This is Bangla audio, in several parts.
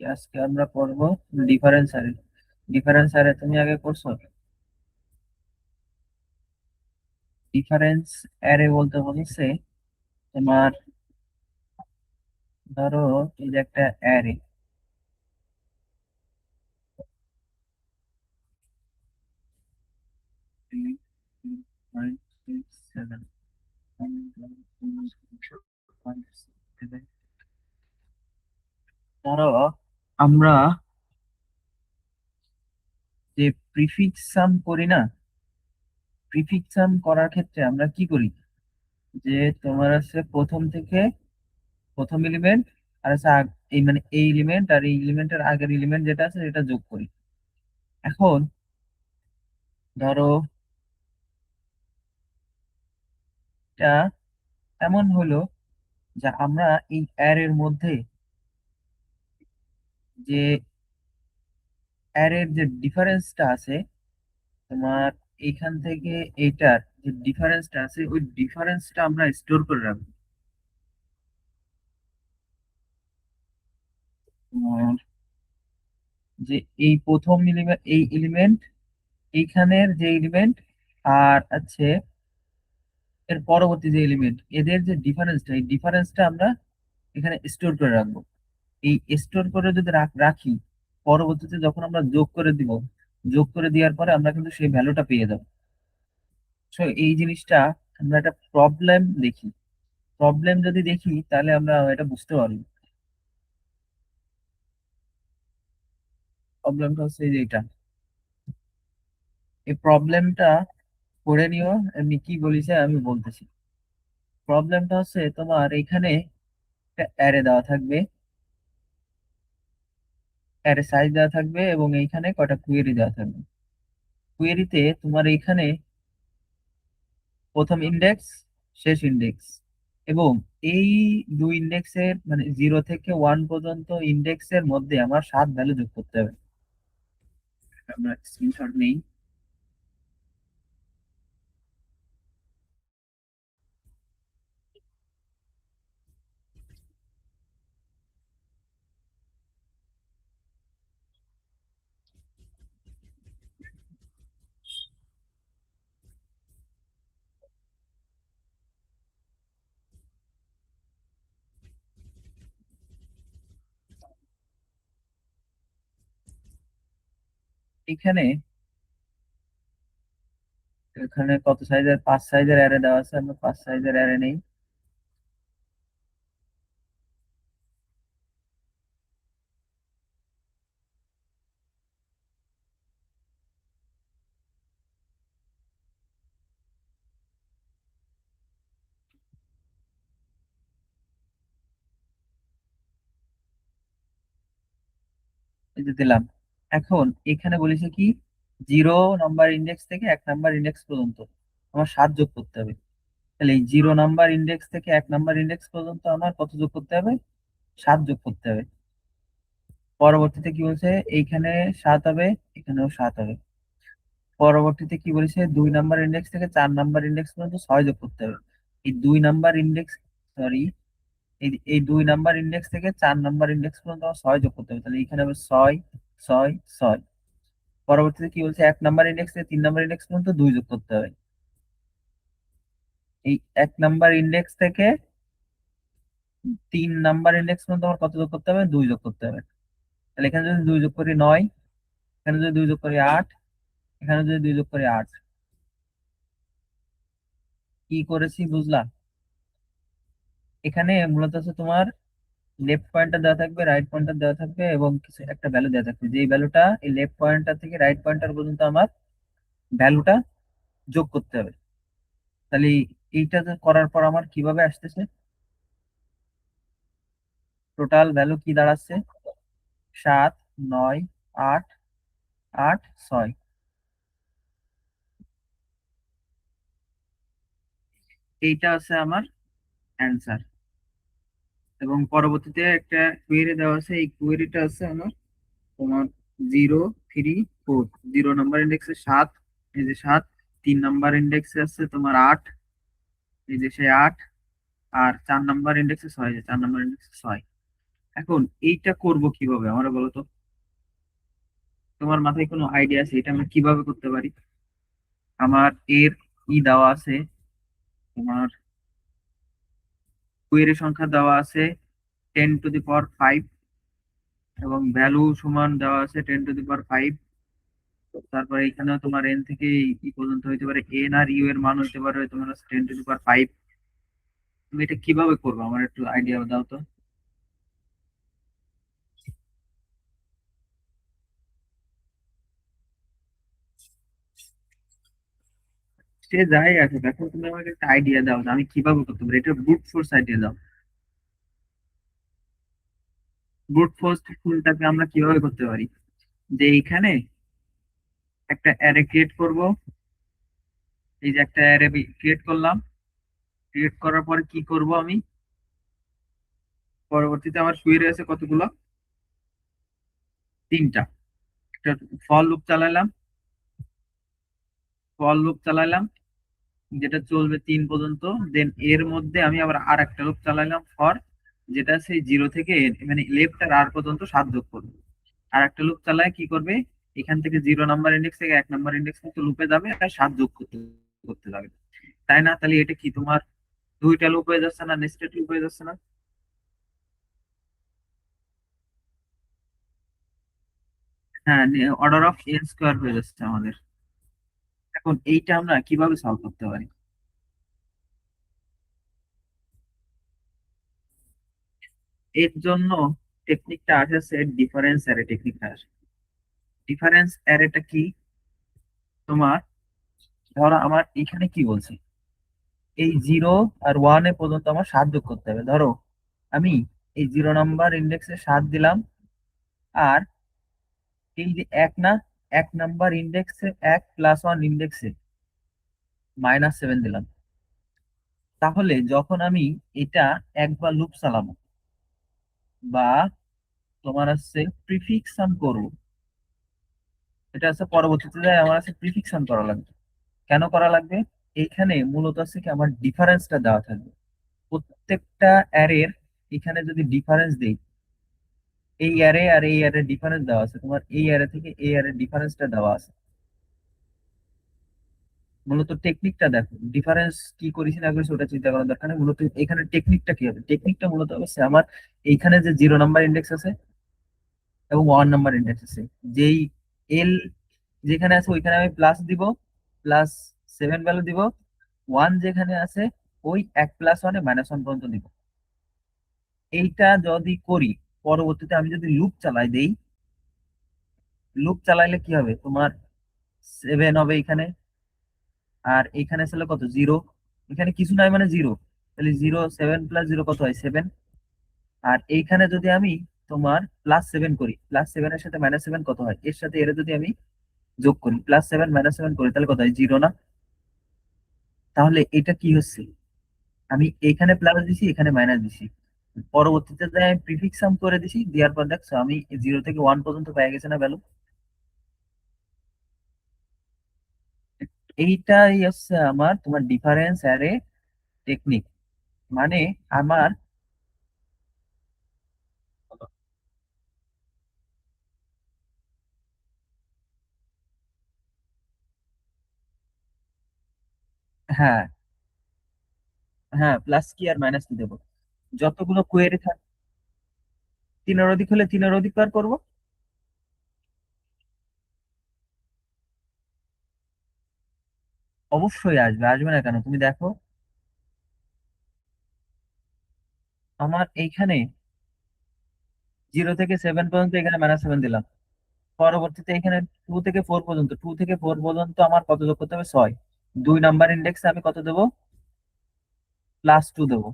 আজকে আমরা পড়বো ডিফারেন্স অ্যারে। ডিফারেন্স অ্যারে তুমি আগে করছো? ডিফারেন্স অ্যারে বলতে বলেছে তোমার, ধরো এই যে একটা অ্যারে, 3, 5, 6, 7, ধরো আমরা যে প্রিফিক্স সাম করি না, প্রিফিক্স সাম করার ক্ষেত্রে আমরা কি করি, যে তোমার আছে প্রথম থেকে প্রথম এলিমেন্ট আর আছে এই মানে এই এলিমেন্ট আর এই এলিমেন্টের আগের এলিমেন্ট যেটা আছে সেটা যোগ করি। এখন ধরো এটা এমন হলো যে আমরা এই অ্যারের মধ্যে যে অ্যারের যে ডিফারেন্সটা আছে তোমার, এইখান থেকে এইটার যে ডিফারেন্সটা আছে ওই ডিফারেন্সটা আমরা স্টোর করে রাখবো। উম, যে এই প্রথম এলিমেন্ট, এই এলিমেন্ট, এইখানের যে এলিমেন্ট আর আছে এর পরবর্তী যে এলিমেন্ট, এদের যে ডিফারেন্সটা, এই ডিফারেন্সটা আমরা এখানে স্টোর করে রাখবো। এই স্টোর করে যদি রাখি, পরবর্তীতে যখন আমরা যোগ করে দিব, যোগ করে দেওয়ার পরে আমরা কিন্তু সেই ভ্যালুটা পেয়ে যাবো। তো এই জিনিসটা আমরা একটা প্রবলেম দেখি, প্রবলেম যদি দেখি তাহলে আমরা এটা বুঝতে পারবো। প্রবলেমটা হচ্ছে এই যে এটা, এই প্রবলেমটা করে নিও। আমি কি বলিছে আমি বলতেছি। প্রবলেমটা হচ্ছে তোমার এখানে একটা অ্যারে দেওয়া থাকবে, অ্যারে সাইজ দেওয়া থাকবে এবং এইখানে কয়টা কুয়েরি দেওয়া থাকবে। কুয়েরিতে তোমার এইখানে প্রথম ইন্ডেক্স, শেষ ইন্ডেক্স, এবং এই দুই ইন্ডেক্সের মানে 0 থেকে 1 পর্যন্ত ইন্ডেক্সের মধ্যে আমার 7 ভ্যালু যোগ করতে হবে। আমরা স্ক্রিনশট নেই। এখানে এখানে কত সাইজের, 5 সাইজের অ্যারে দেওয়া আছে, আমরা 5 সাইজের অ্যারে নেই। এই যে দিলাম। এখন এখানে বলেছে কি, 0 নাম্বার ইন্ডেক্স থেকে 1 নাম্বার ইন্ডেক্স পর্যন্ত আমার 7 যোগ করতে হবে। তাহলে এই 0 নাম্বার ইন্ডেক্স থেকে 1 নাম্বার ইন্ডেক্স পর্যন্ত আমার কত যোগ করতে হবে? 7 যোগ করতে হবে। পরবর্তীতে কি বলছে, এইখানে 7 হবে, এখানেও 7 হবে। পরবর্তীতে কি বলেছে, 2 নাম্বার ইন্ডেক্স থেকে 4 নাম্বার ইন্ডেক্স পর্যন্ত 6 যোগ করতে হবে। এই 2 নাম্বার ইন্ডেক্স, সরি, এই 2 নাম্বার ইন্ডেক্স থেকে 4 নাম্বার ইন্ডেক্স পর্যন্ত আমার 6 যোগ করতে হবে। তাহলে এখানে হবে 6, 6, 6। পরবর্তীতে কি বলছে, 1 নাম্বার ইন্ডেক্স থেকে 3 নাম্বার ইন্ডেক্স পর্যন্ত 2 যোগ করতে হবে। এই 1 নাম্বার ইন্ডেক্স থেকে 3 নাম্বার ইন্ডেক্স পর্যন্ত আমার কত যোগ করতে হবে? 2 যোগ করতে হবে। তাহলে এখানে যদি 2 যোগ করি 9, এখানে যদি 2 যোগ করি 8, এখানে যদি 2 যোগ করি 8। কি করেছি বুঝলা? এখানে মূলত হচ্ছে তোমার লেফট পয়েন্টার দেওয়া থাকবে, রাইট পয়েন্টার দেওয়া থাকবে এবং কিছু একটা ভ্যালু দেওয়া থাকবে, যে ভ্যালুটা এই লেফট পয়েন্টার থেকে রাইট পয়েন্টার পর্যন্ত আমার ভ্যালুটা যোগ করতে হবে। তাহলে এইটা যে করার পর আমার কিভাবে আসতেছে, টোটাল ভ্যালু কি দাঁড়াচ্ছে? 7, 9, 8, 8, 6। এইটা আছে আমার অ্যান্সার। এবং পরবর্তীতে একটা কোয়েরি দেওয়া আছে, এই কোয়েরিটা আছে আমার তোমার 0, 3, 4। 0 নাম্বার ইন্ডেক্সে 7, এই যে 7। 3 নাম্বার ইন্ডেক্সে আছে তোমার 8, এই যে সেই 8। আর 4 নাম্বার ইন্ডেক্সে 6, যে 4 নাম্বার ইন্ডেক্সে 6। এখন এইটা করব কিভাবে আমরা বলো তো? তোমার মাথায় কোনো আইডিয়া আছে এটা আমরা কিভাবে করতে পারি? আমার এর দেওয়া আছে, তোমার কোয়েরি সংখ্যা দেওয়া আছে 10⁵ এবং ভ্যালু সমান দেওয়া আছে 10⁵। তারপরে এখানেও তোমার এন থেকে ই পর্যন্ত হইতে পারে, এন আর ইউ এর মান হইতে পারে তোমার 10⁵। তুমি এটা কিভাবে করবো আমার একটু আইডিয়া দাও তো। সে যাই আছে, এখন তুমি আমাকে একটা আইডিয়া দাও যে আমি কিভাবে করতে পারি, এটা ব্রুট ফোর্স আইডিয়া দাও। ব্রুট ফোর্স ফুলটাকে আমরা কিভাবে করতে পারি? যে এইখানে একটা অ্যারে ক্রিয়েট করব। এই যে একটা অ্যারে ক্রিয়েট করলাম, ক্রিয়েট করার পরে কি করব আমি, পরবর্তীতে আমার শুয়ে রয়েছে কতগুলো, তিনটা। একটা ফর লুপ চালাইলাম, যেটা চলবে 3 পর্যন্ত। দেন এর মধ্যে আমি আবার আর একটা লুপ চালাইলাম ফর, যেটা সেই 0 থেকে মানে লেফট আর আর পর্যন্ত 7 যোগ করবে। আর একটা লুপ চালায় কি করবে, এখান থেকে 0 নাম্বার ইন্ডেক্স থেকে 1 নাম্বার ইন্ডেক্স পর্যন্ত লুপে যাবে আর 7 যোগ করতে করতে যাবে। তাই না? তাহলে এটা কি তোমার দুইটা লুপ হয়ে যাচ্ছে না, নেস্টেড লুপ হয়ে যাচ্ছে না? হ্যাঁ, অর্ডার অফ এন স্কোয়ার হয়ে যাচ্ছে আমাদের। এখন এইটা আমরা কিভাবে সলভ করতে পারি? এর জন্য টেকনিকটা আসে, সেট ডিফারেন্স অ্যারে টেকনিকটা আসে। ডিফারেন্স অ্যারেটা কি? তোমার ধরো আমার এখানে কি বলছি, এই 0 আর 1 পর্যন্ত আমার 7 যোগ করতে হবে। ধরো আমি এই 0 নাম্বার ইন্ডেক্সে 7 দিলাম, আর এই যে এক না, 1 নাম্বার ইন্ডেক্সে 1 + 1 ইন্ডেক্সে -7 দিলাম। তাহলে যখন আমি এটা একবার লুপ চালাবো বা তোমার হচ্ছে প্রিফিক্সাম করবো, এটা হচ্ছে পরবর্তীতে যায় আমার আছে প্রিফিক্সাম করা লাগবে। কেন করা লাগবে? এইখানে মূলত আছে কি আমার ডিফারেন্সটা দেওয়া থাকবে প্রত্যেকটা অ্যারের। এখানে যদি ডিফারেন্স দেই, এই অ্যারে আর এই অ্যারে ডিফারেন্স দেওয়া আছে, তোমার এই অ্যারে থেকে এই অ্যারে ডিফারেন্সটা দেওয়া আছে। মূলত টেকনিকটা দেখো, ডিফারেন্স কি করেছি না করেছি ওটা চিন্তা করার দরকার নেই। মূলত এখানে টেকনিকটা কি হবে, টেকনিকটা মূলত হচ্ছে আমার এইখানে যে 0 নাম্বার ইন্ডেক্স আছে এবং 1 নাম্বার ইন্ডেক্স আছে, যেই এল যেখানে আছে ওইখানে আমি প্লাস দিব, +7 ভ্যালু দিব। 1 যেখানে আছে ওই 1 + 1 -1 পর্যন্ত দিব। এইটা যদি করি, পরবর্তীতে আমি যদি লুপ চালাই দেই, লুপ চালাইলে কি হবে তোমার 7 হবে এখানে, আর এখানে ছিল কত, 0। এখানে কিছু নাই মানে 0, তাহলে 0 7 + 0 কত হয়, 7। আর এইখানে যদি আমি তোমার +7 করি, +7 এর সাথে -7 কত হয়, এর সাথে এর যদি আমি যোগ করি, +7 -7 করি, তাহলে কত হয়, 0 না? তাহলে এটা কি হচ্ছে, আমি এখানে প্লাস দিছি এখানে মাইনাস দিছি, পরবর্তীতে যাই আমি প্রিফিক্স সাম করে দিছি, দেওয়ার পর দেখছো আমি 0 থেকে 1 পর্যন্ত পেয়ে গেছে না ভ্যালু। এইটাই হচ্ছে আমার তোমার ডিফারেন্স অ্যারে টেকনিক। মানে আমার, হ্যাঁ হ্যাঁ, প্লাস কি আর মাইনাস কি দেবো, যতগুলো কোয়েরি থাক, 3-এর অধিক হলে 3-এর অধিক বার করবো। অবশ্যই আসবে, আসবে না কেন? তুমি দেখো আমার এইখানে 0 থেকে 7 পর্যন্ত এখানে -7 দিলাম, পরবর্তীতে এখানে 2 থেকে 4 পর্যন্ত, 2 থেকে 4 পর্যন্ত আমার কত যোগ করতে হবে, 6। 2 নাম্বার ইন্ডেক্সে আমি কত দেবো, +2 দেবো।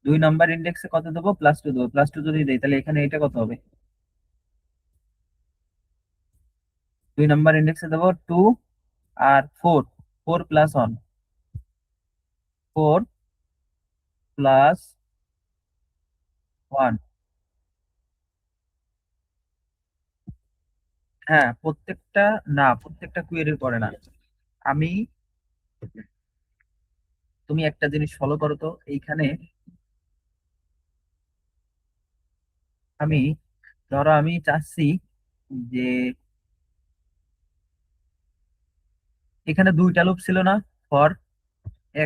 2 নাম্বার ইন্ডেক্সে কত দেবো, +2 দেবো। +2 যদি দেই তাহলে এখানে এটা কত হবে, 2 নাম্বার ইন্ডেক্সে দেবো 2 আর 4, 4 + 1, 4 + 1। হ্যাঁ প্রত্যেকটা, না প্রত্যেকটা কুয়েরির পরে না। আমি, তুমি একটা জিনিস ফলো করো তো এইখানে, আমি ধরো আমি চাচ্ছি যে এখানে দুইটা লুপ ছিল না, ফর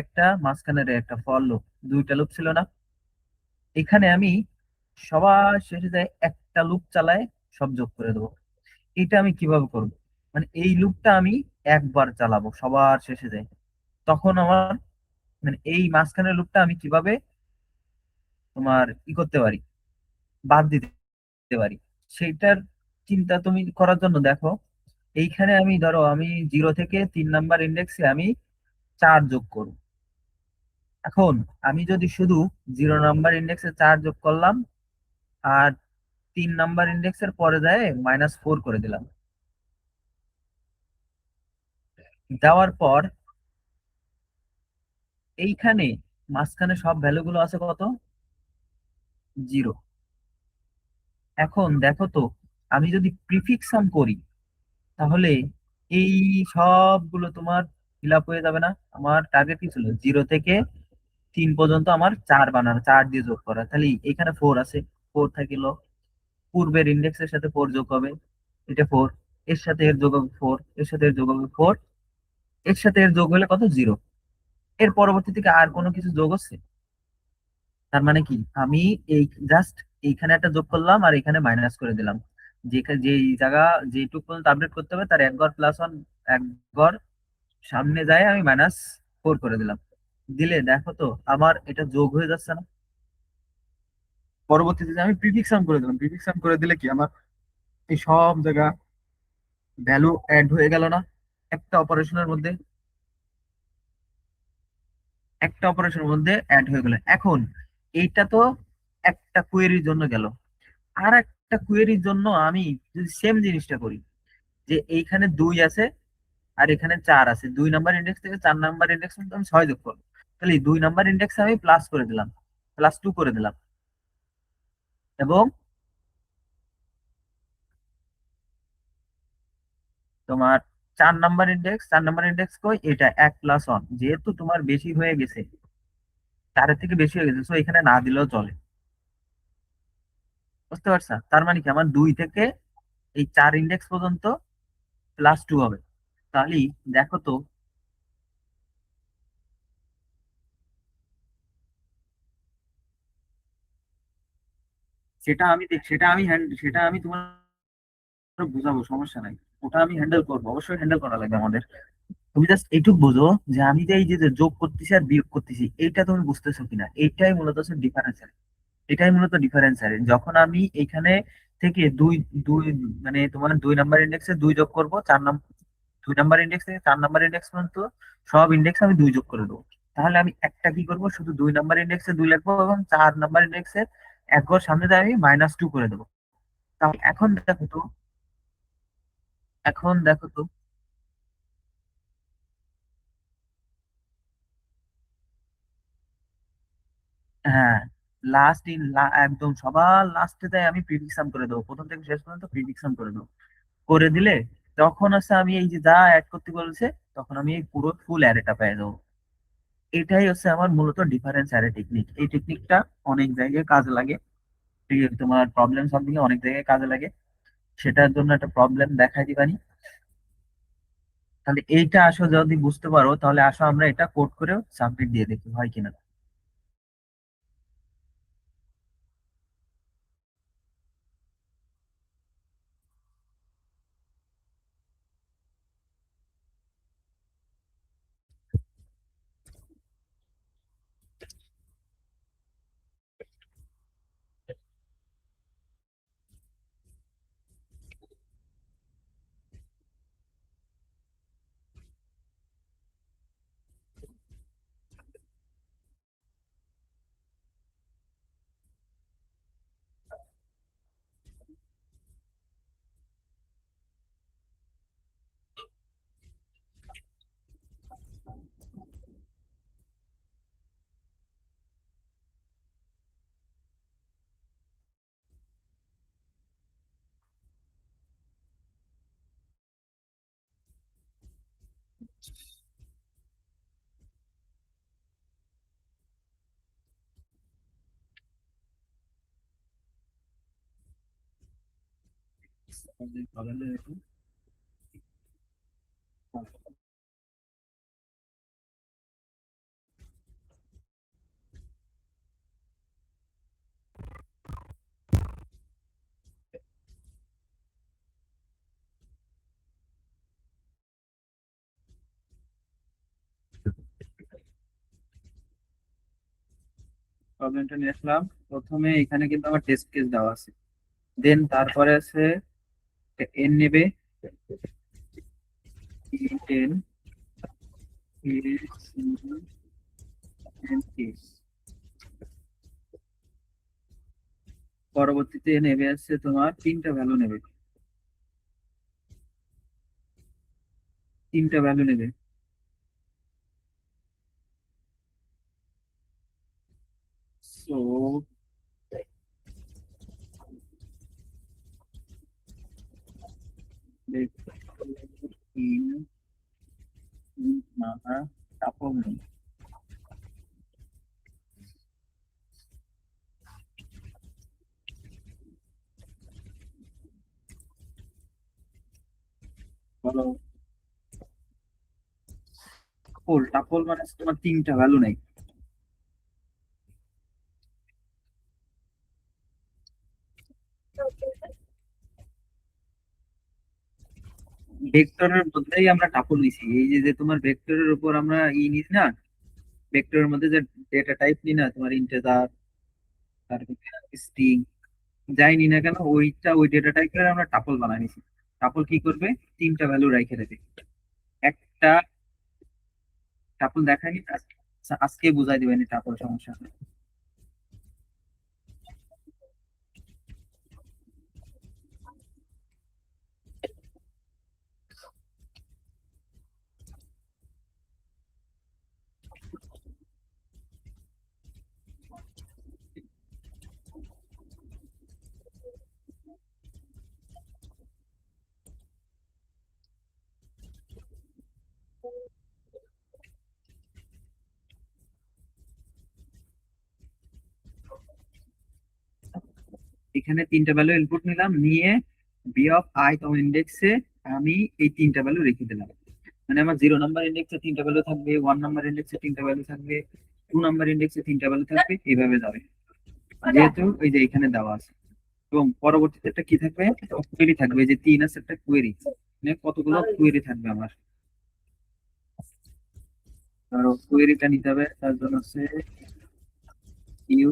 একটা, মাঝখানের একটা ফর লুপ, দুইটা লুপ ছিল না। এখানে আমি সবার শেষে যাই একটা লুপ চালায় সব যোগ করে দেবো। এটা আমি কিভাবে করব? মানে এই লুপটা আমি একবার চালাবো সবার শেষে যাই, তখন আমার মানে এই মাঝখানের লুপটা আমি কিভাবে তোমার কি করতে পারি, বাদ দিতে পারি, সেইটার চিন্তা তুমি করার জন্য দেখো, এইখানে আমি ধরো আমি 0 থেকে 3 নাম্বার ইন্ডেক্সে আমি 4 যোগ করব। এখন আমি যদি শুধু 0 নাম্বার ইন্ডেক্সে 4 যোগ করলাম, আর 3 নাম্বার ইন্ডেক্সের পরে যায় -4 করে দিলাম, দেওয়ার পর এইখানে মাঝখানে সব ভ্যালুগুলো আছে কত, 0। এখন দেখো তো, আমি যদি প্রিফিক্স সাম করি তাহলে এই সবগুলো তোমার ফিল আপ হয়ে যাবে না? আমার টার্গেট কি ছিল, 0 থেকে 3 পর্যন্ত আমার 4 বানানো, 4 দিয়ে যোগ করা, তাহলে এখানে 4 আছে, 4 থাকিল, পূর্বের ইন্ডেক্সের সাথে 4 যোগ হবে, এটা 4, এর সাথে এর যোগ হবে 4, এর সাথে এর যোগ হবে 4, এর সাথে এর যোগ হলে কত, 0। এর পরবর্তী থেকে আর কোনো কিছু যোগ হচ্ছে? তার মানে কি, আমি এই জাস্ট এইখানে একটা যোগ করলাম আর এখানে মাইনাস করে দিলাম, যে জায়গা যেটুকু পর্যন্ত আপডেট করতে হবে তার 1 ঘর +1, 1 ঘর সামনে যায় আমি -4 করে দিলাম। দিলে দেখো তো আমার এটা যোগ হয়ে যাচ্ছে না? পরবর্তীতে যে আমি প্রিফিক্সাম করে দিলাম, প্রিফিক্সাম করে দিলে কি আমার এই সব জায়গা ভ্যালু অ্যাড হয়ে গেল না একটা অপারেশনের মধ্যে? একটা অপারেশনের মধ্যে অ্যাড হয়ে গেল। এখন এইটা তো একটা কোয়েরির জন্য গেল। আর একটা কোয়েরির জন্য আমি যদি সেম জিনিসটা করি, যে এইখানে 2 আছে আর এখানে 4 আছে, 2 নাম্বার ইন্ডেক্স থেকে 4 নাম্বার ইন্ডেক্স পর্যন্ত আমি 6 যোগ করবো, তাহলে এই 2 নাম্বার ইন্ডেক্স আমি প্লাস করে দিলাম, +2 করে দিলাম, এবং তোমার 4 নাম্বার ইন্ডেক্স কই, এটা 1 + 1, যেহেতু তোমার বেশি হয়ে গেছে, 4-এর থেকে বেশি হয়ে গেছে, তো এখানে না দিলেও চলে। বুঝতে পারছা? তার মানে কি আমার 2 থেকে এই 4 ইন্ডেক্স পর্যন্ত +2 হবে। তাহলে দেখো তো, সেটা আমি তোমার বুঝাবো, সমস্যা নাই, ওটা আমি হ্যান্ডেল করবো, অবশ্যই হ্যান্ডেল করা লাগবে আমাদের। তুমি জাস্ট এইটুক বুঝো যে আমি যে এই যে যে যোগ করতেছি আর বিয়োগ করতেছি, এইটা তুমি বুঝতেছো কিনা, এইটাই মূলত হচ্ছে ডিফারেন্স। এটাই মূলত ডিফারেন্স আর যখন আমি এখানে থেকে দুই দুই মানে তোমার 2 নাম্বার ইন্ডেক্সে 2 যোগ করব, 2 নাম্বার ইন্ডেক্স থেকে 4 নাম্বার ইন্ডেক্স পর্যন্ত সব ইন্ডেক্স আমি 2 যোগ করে দেবো, তাহলে আমি একটা কি করব, শুধু 2 নাম্বার ইন্ডেক্সে 2 লিখবো এবং 4 নাম্বার ইন্ডেক্সের 1 ঘর সামনে দিয়ে আমি -2 করে দেবো। তাহলে এখন দেখো তো। হ্যাঁ, একদম সবার লাস্টে তাই আমি প্রিডিকশন করে দেবো, প্রথম থেকে শেষ পর্যন্ত প্রিডিকশন করে দেবো। করে দিলে তখন হচ্ছে আমি এই যে যা অ্যাড করতে বলছে, তখন আমি এই পুরো ফুল অ্যারেটা পেয়ে যাবো। এটাই হচ্ছে আমার মূলত ডিফারেন্স অ্যারে টেকনিক। এই টেকনিকটা অনেক জায়গায় কাজে লাগে, তোমার প্রবলেম সলভিং এ অনেক জায়গায় কাজে লাগে। সেটার জন্য একটা প্রবলেম দেখাই দিবানি। তাহলে এইটা আসো, যদি বুঝতে পারো তাহলে আসো আমরা এটা কোড করেও সাবমিট দিয়ে দেখি হয় কিনা। প্রবলেমটা নিয়ে আসলাম। প্রথমে এখানে কিন্তু আমার টেস্ট কেস দেওয়া আছে, দেন তারপরে আছে এন নেবে, টেন পরবর্তীতে নেবে আছে তোমার তিনটা ভ্যালু নেবে, তিনটা ভ্যালু নেবে। সো তিন মাথা কাপড় নেই। বলো, টাপল টাপল মানে হচ্ছে তোমার তিনটা ভ্যালু নেই। ভেক্টরের মধ্যেই আমরা টাপল নিছি, এই যে যে তোমার ভেক্টরের উপর আমরা নিস না, ভেক্টরের মধ্যে যে ডেটা টাইপ নি না, তোমার ইন্টিজার, তারপরে স্ট্রিং, যাই নি না কেন ওইটা ওই ডেটা টাইপের আমরা টাপল বানাই নিছি। টাপল কি করবে, তিনটা ভ্যালু রেখে দেবে। একটা টাপল দেখায়নি, আজকে বুঝাই দিবেন টাপল, সমস্যা নেই। এখানে তিনটা ভ্যালু ইনপুট নিলাম, নিয়ে বি অফ আই কমন ইন্ডেক্সে আমি এই তিনটা ভ্যালু রেখে দিলাম। মানে আমার 0 নাম্বার ইন্ডেক্সে তিনটা ভ্যালু থাকবে, 1 নাম্বার ইন্ডেক্সে তিনটা ভ্যালু থাকবে, 2 নাম্বার ইন্ডেক্সে তিনটা ভ্যালু থাকবে, এইভাবে যাবে, যেহেতু এই যে এখানে দেওয়া আছে। এবং পরবর্তীতে একটা কি থাকবে, কোয়েরি থাকবে, যে 3 আছে একটা কোয়েরি, মানে কতগুলো কোয়েরি থাকবে আমার। ধরো কোয়েরিটা নিতে হবে, তার জন্য হচ্ছে ইউ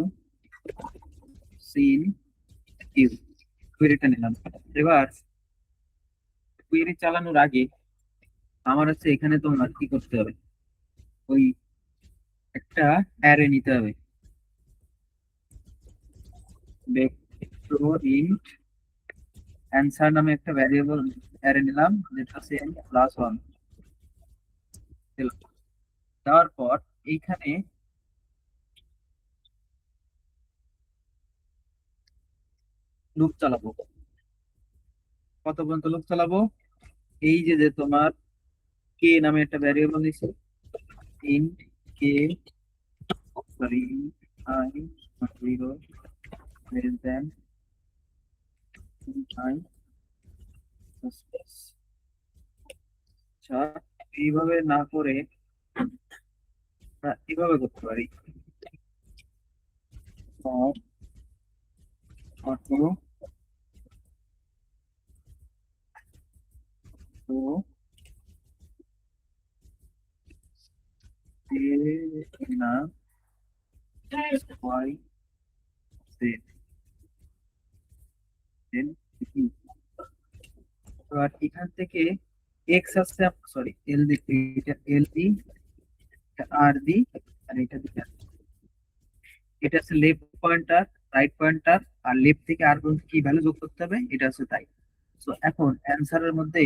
সিন ইউ, কোয়েরিটা নিলাম। এবার কোয়েরি চালানোর আগে আমার হচ্ছে এখানে তোমার কি করতে হবে, ওই একটা অ্যারে নিতে হবে, ভেক্টর ইন্ট অ্যান্সার নামে একটা ভ্যারিয়েবল অ্যারে নিলাম, যেটা হচ্ছে n প্লাস ওয়ান। তারপর এইখানে লুপ চালাবো। কত পর্যন্ত লুপ চালাবো, এই যে যে তোমার কে নামে একটা ভ্যারিয়েবল নিছি, int K, sorry I zero less than I, আচ্ছা এইভাবে না করে আমরা এভাবে করতে পারি, অটো তো না ওয়াই জেড, দেন এবার এখান থেকে এক্স আসছে, সরি এল দি, এটা এল দি, আর দি, আর এটা দিকে, এটা হচ্ছে লেফট পয়েন্টার, রাইট পয়েন্টার, আর লেফট থেকে আর পর্যন্ত কি ভ্যালু যোগ করতে হবে এটা হচ্ছে তাই। তো এখন অ্যান্সারের মধ্যে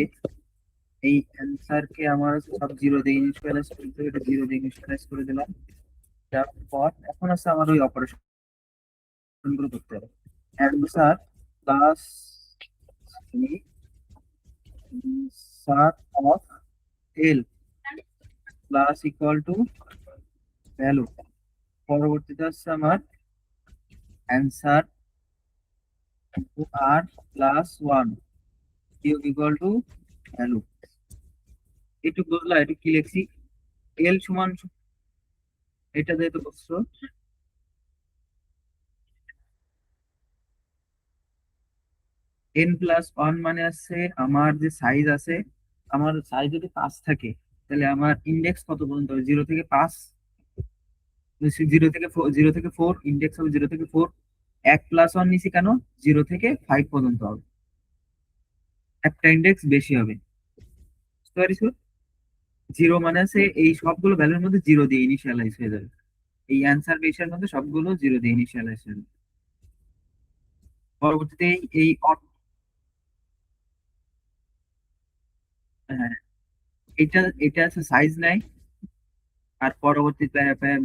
এই অ্যান্সার কে আমার সব জিরো দিয়ে ইনিশিয়ালাইজ করতে হবে, এটা জিরো দিয়ে ইনিশিয়ালাইজ করে দিলাম। তারপর এখন আছে আমার ওই অপারেশন গুলো করতে হবে। অ্যান্সার প্লাস সার of L plus equal to value. পরবর্তীতে হচ্ছে আমার অ্যান্সার আর plus one, cube equal to value. একটু বুঝলা একটু কি লিখছি? এল সমান এটা যেহেতু বুঝছো, এন প্লাস ওয়ান মানে আছে আমার যে সাইজ আছে, আমার সাইজ যদি 5 থাকে তাহলে আমার ইন্ডেক্স কত পর্যন্ত হবে? 0 থেকে 5, 0 থেকে 4 ইন্ডেক্স হবে 0 থেকে 4। 1+1 নিছি কেন? 0 থেকে 5 পর্যন্ত হবে, একটা ইন্ডেক্স বেশি হবে। বুঝতে পারিস? জিরো মানে আছে এই সবগুলো ভ্যালুর মধ্যে জিরো দিয়ে ইনিশিয়ালাইজ হয়ে যাবে। এই অ্যান্সার বেসের মধ্যে সবগুলো জিরো দিয়ে ইনিশিয়ালাইজ হয়ে যাবে। পরবর্তীতে এই হ্যাঁ, এটা এটা আছে সাইজ নাই, আর পরবর্তী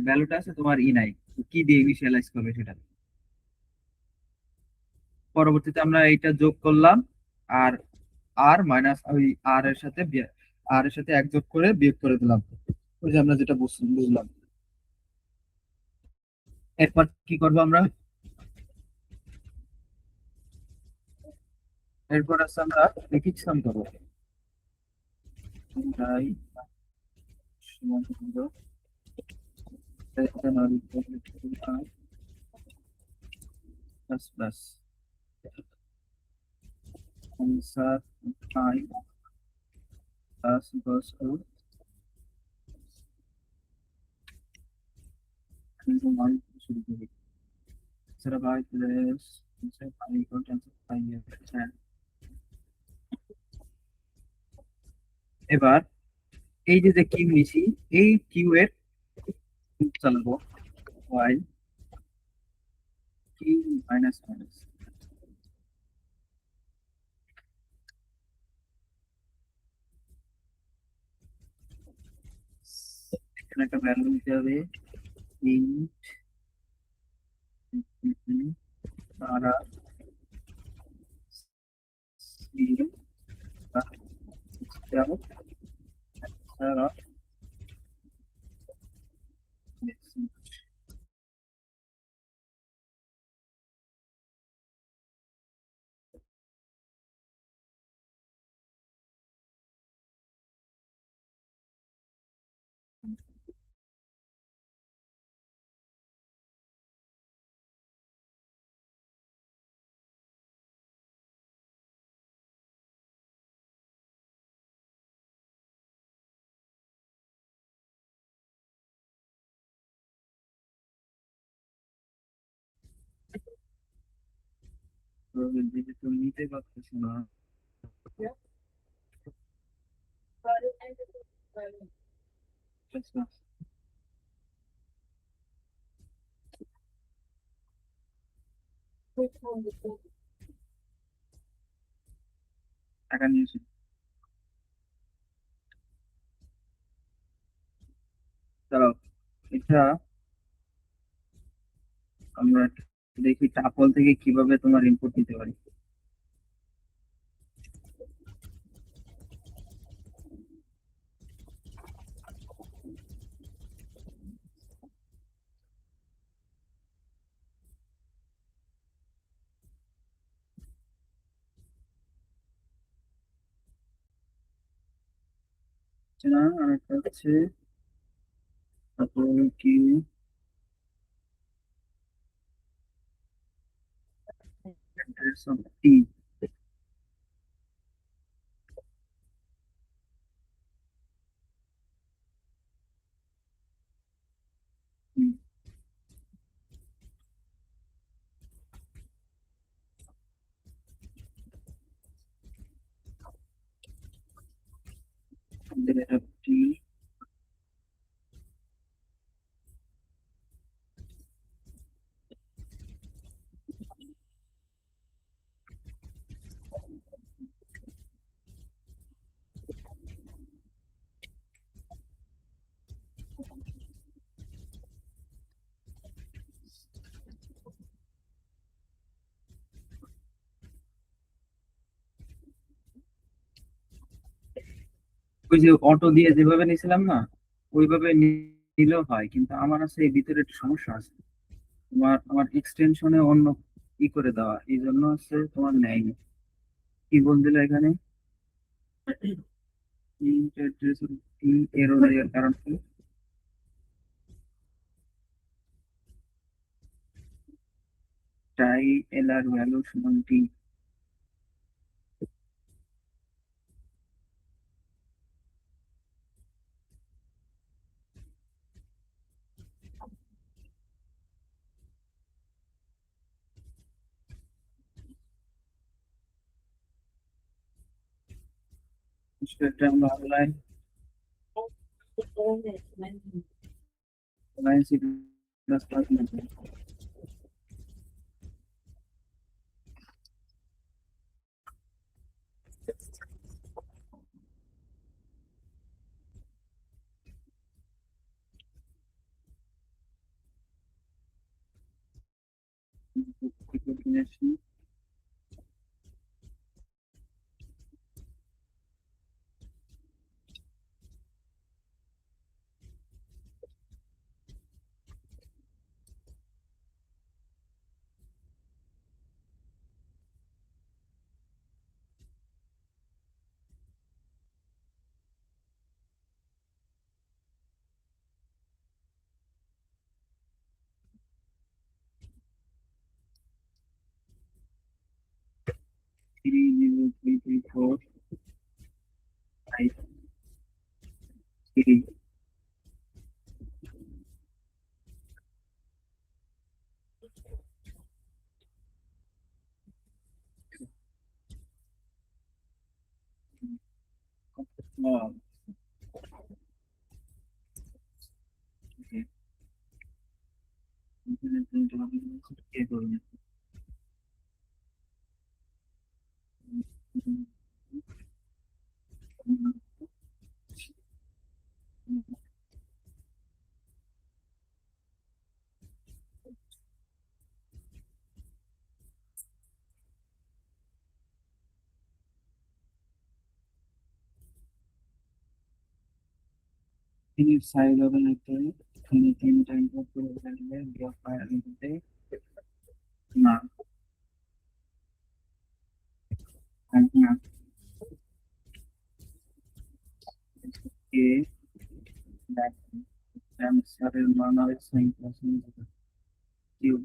ভ্যালুটা আছে তোমার নাই, কি দিয়ে ইনিশিয়ালাইজ করবে সেটা। পরবর্তীতে আমরা এইটা যোগ করলাম, আর আর মাইনাস ওই আর এর সাথে এক যোগ করে বিয়োগ করে দিলাম। ওই যে আমরা যেটা বুঝলাম। এরপর কি করবো আমরা? এরপর আছে আমরা একিক সাম করবো। তাই সমান হলো, plus plus answer I plus equals to মান শুরু করি। সেটা by plus answer I equal to answer I. হ্যাঁ, এবার এই যে যে কিউ নিছি, এই কিউ এর চালাবো ওয়াই কিউ মাইনাস মাইনাস। এখানে একটা ভ্যালু দিতে হবে, ইন্ট তারা সি তারা তুমি নিতে পারতেছো না। আচ্ছা, টাকা নিয়েছি। দাঁড়াও, এটা আমরা দেখি টাপল থেকে কিভাবে তোমার ইনপুট নিতে পারি। না, আর একটা হচ্ছে টাপল কি অ্যাড্রেস অফ টি। ওই যে অটো দিয়ে যেভাবে নিয়েছিলাম না, ওইভাবে নিলেও হয়, কিন্তু আমার আছে এই ভিতরে একটা সমস্যা আছে। আমার এক্সটেনশনে অন্য ই করে দেওয়া, এই জন্য হচ্ছে তোমার নেয়নি। কি বলছিল এখানে? int address কি এরর দেওয়ার কারণ কি? try lr ভ্যালু সমান t। সেটা আমরা line line C plus plus three zero three three four five three. Minute side হবে না তো এখানে তিন টাইম করে লাগবে ব্লক ফায়ার দিতে না না কে ব্যাক ট্রান্সফারের মান হবে sine plus Q.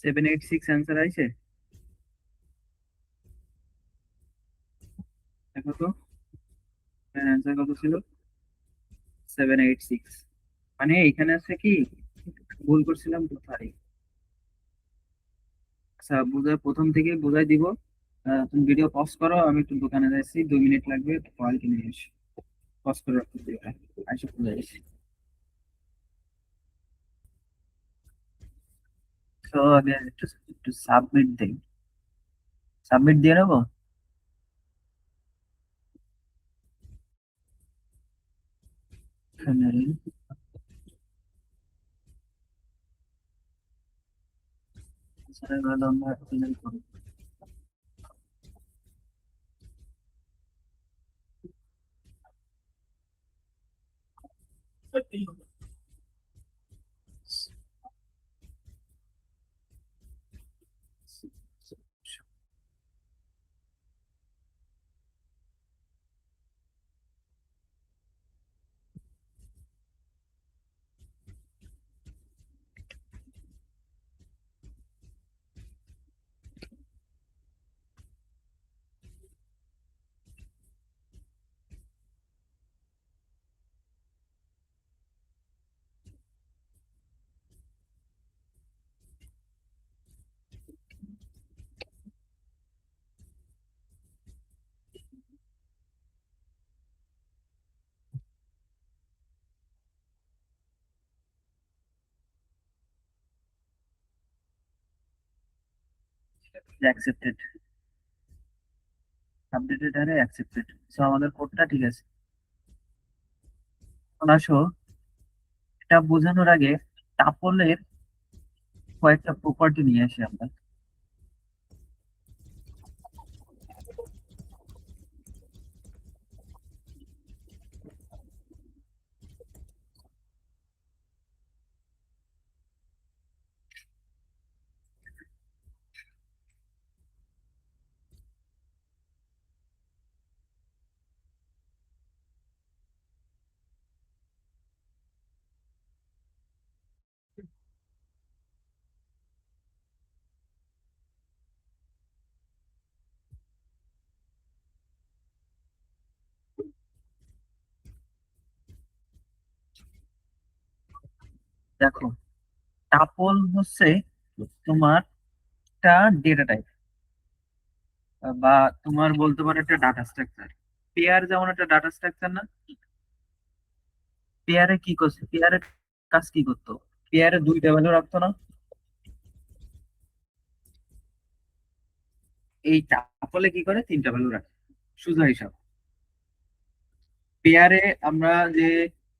Seven eight six answer আছে। দেখো তো অ্যান্সার কত ছিল? 786। মানে এখানে আছে কি ভুল করছিলাম কোথায়? আচ্ছা বুঝাই প্রথম থেকে বুঝাই দিব। তুমি ভিডিও পজ করো, আমি একটু দোকানে যাচ্ছি, 2 মিনিট লাগবে, ফল কিনে নিয়ে আসি। পজ করে রাখতে দিও, আসে বুঝাই দিচ্ছি। তো আগে একটু একটু সাবমিট দেই, সাবমিট দিয়ে নেবো। এখানে স্যারের ভালো আমরা ফাইনাল করব। অ্যাকসেপ্টেড, আপডেটেড আরে অ্যাকসেপ্টেড। সো আমাদের কোডটা ঠিক আছে। এখন আসো, এটা বোঝানোর আগে টাপলের কয়েকটা প্রপার্টি নিয়ে আসি আমরা। দেখো, টাপল হচ্ছে তোমার একটা ডেটা টাইপ, বা তোমার বলতে পারো একটা ডাটা স্ট্রাকচার। পেয়ার যেমন একটা ডাটা স্ট্রাকচার না? পেয়ারে কি করছে, পেয়ারের কাজ কি করতো? পেয়ারে দুইটা ভ্যালু রাখতো না? এই টাপলে কি করে, তিনটা ভ্যালু রাখে। সোজা হিসাব। পেয়ারে আমরা যে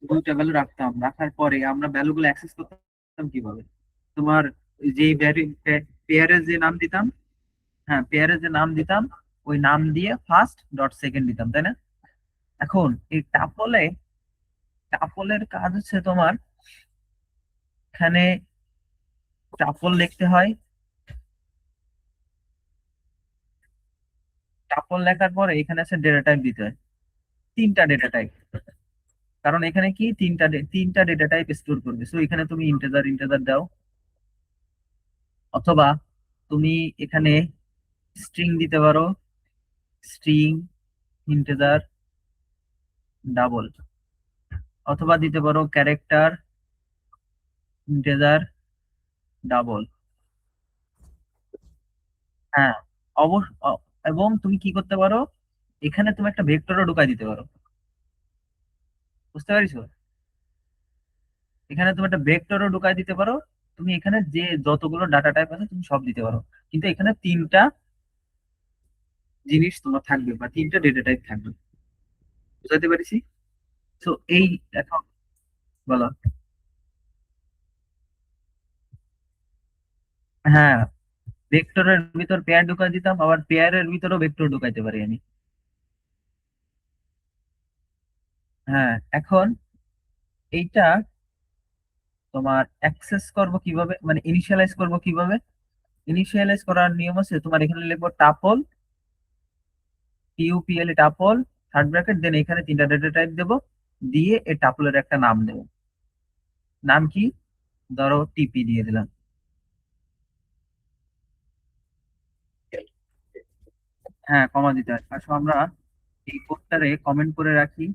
দুইটা ভ্যালু রাখতাম, রাখার পরে আমরা ভ্যালু গুলো অ্যাক্সেস করতাম কিভাবে? তোমার যে পেয়ারের যে নাম দিতাম, হ্যাঁ পেয়ারের যে নাম দিতাম, ওই নাম দিয়ে ফার্স্ট ডট সেকেন্ড দিতাম, তাই না? এখন এই টাপলের কাজ হচ্ছে তোমার এখানে টাপল লিখতে হয়। টাপল লেখার পরে এখানে আছে ডেটা টাইপ দিতে হয়, তিনটা ডেটা টাইপ। কারণ এখানে কি তিনটা ডেটা টাইপ স্টোর করবে। সো এখানে তুমি ইন্টেজার ইন্টেজার দাও, অথবা তুমি এখানে স্ট্রিং দিতে পারো, স্ট্রিং ইন্টেজার ডাবল, অথবা দিতে পারো ক্যারেক্টার ইন্টেজার ডাবল। হ্যাঁ, অবশ্য। এবং তুমি কি করতে পারো, এখানে তুমি একটা ভেক্টরও ঢুকাই দিতে পারো। বুঝতে পারছো? এখানে তুমি একটা ভেক্টরও ঢুকাই দিতে পারো। তুমি এখানে যে যতগুলো ডাটা টাইপ আছে তুমি সব দিতে পারো, কিন্তু এখানে তিনটা জিনিস তোমার থাকবে, বা তিনটা ডেটা টাইপ থাকবে। বুঝাতে পারছি? তো এই, এখন বলো। হ্যাঁ, ভেক্টরের ভিতর পেয়ার ঢুকাই দিতাম, আবার পেয়ারের ভিতরও ভেক্টর ঢুকাইতে পারি আমি। হ্যাঁ, এখন এইটা তোমার অ্যাক্সেস করব কিভাবে, মানে ইনিশিয়ালাইজ করব কিভাবে? ইনিশিয়ালাইজ করার নিয়ম আছে, তোমার এখানে লিখবো টাপল, টিউপিএল টাপল, থার্ড ব্র্যাকেট, দেন এখানে তিনটা ডেটা টাইপ দেবো, দিয়ে এই টাপলের একটা নাম দেবো। নাম কি? ধরো টিপি দিয়ে দিলাম। হ্যাঁ, কমা দিতে হয়। আসলে আমরা এই কোডটারে কমেন্ট করে রাখি,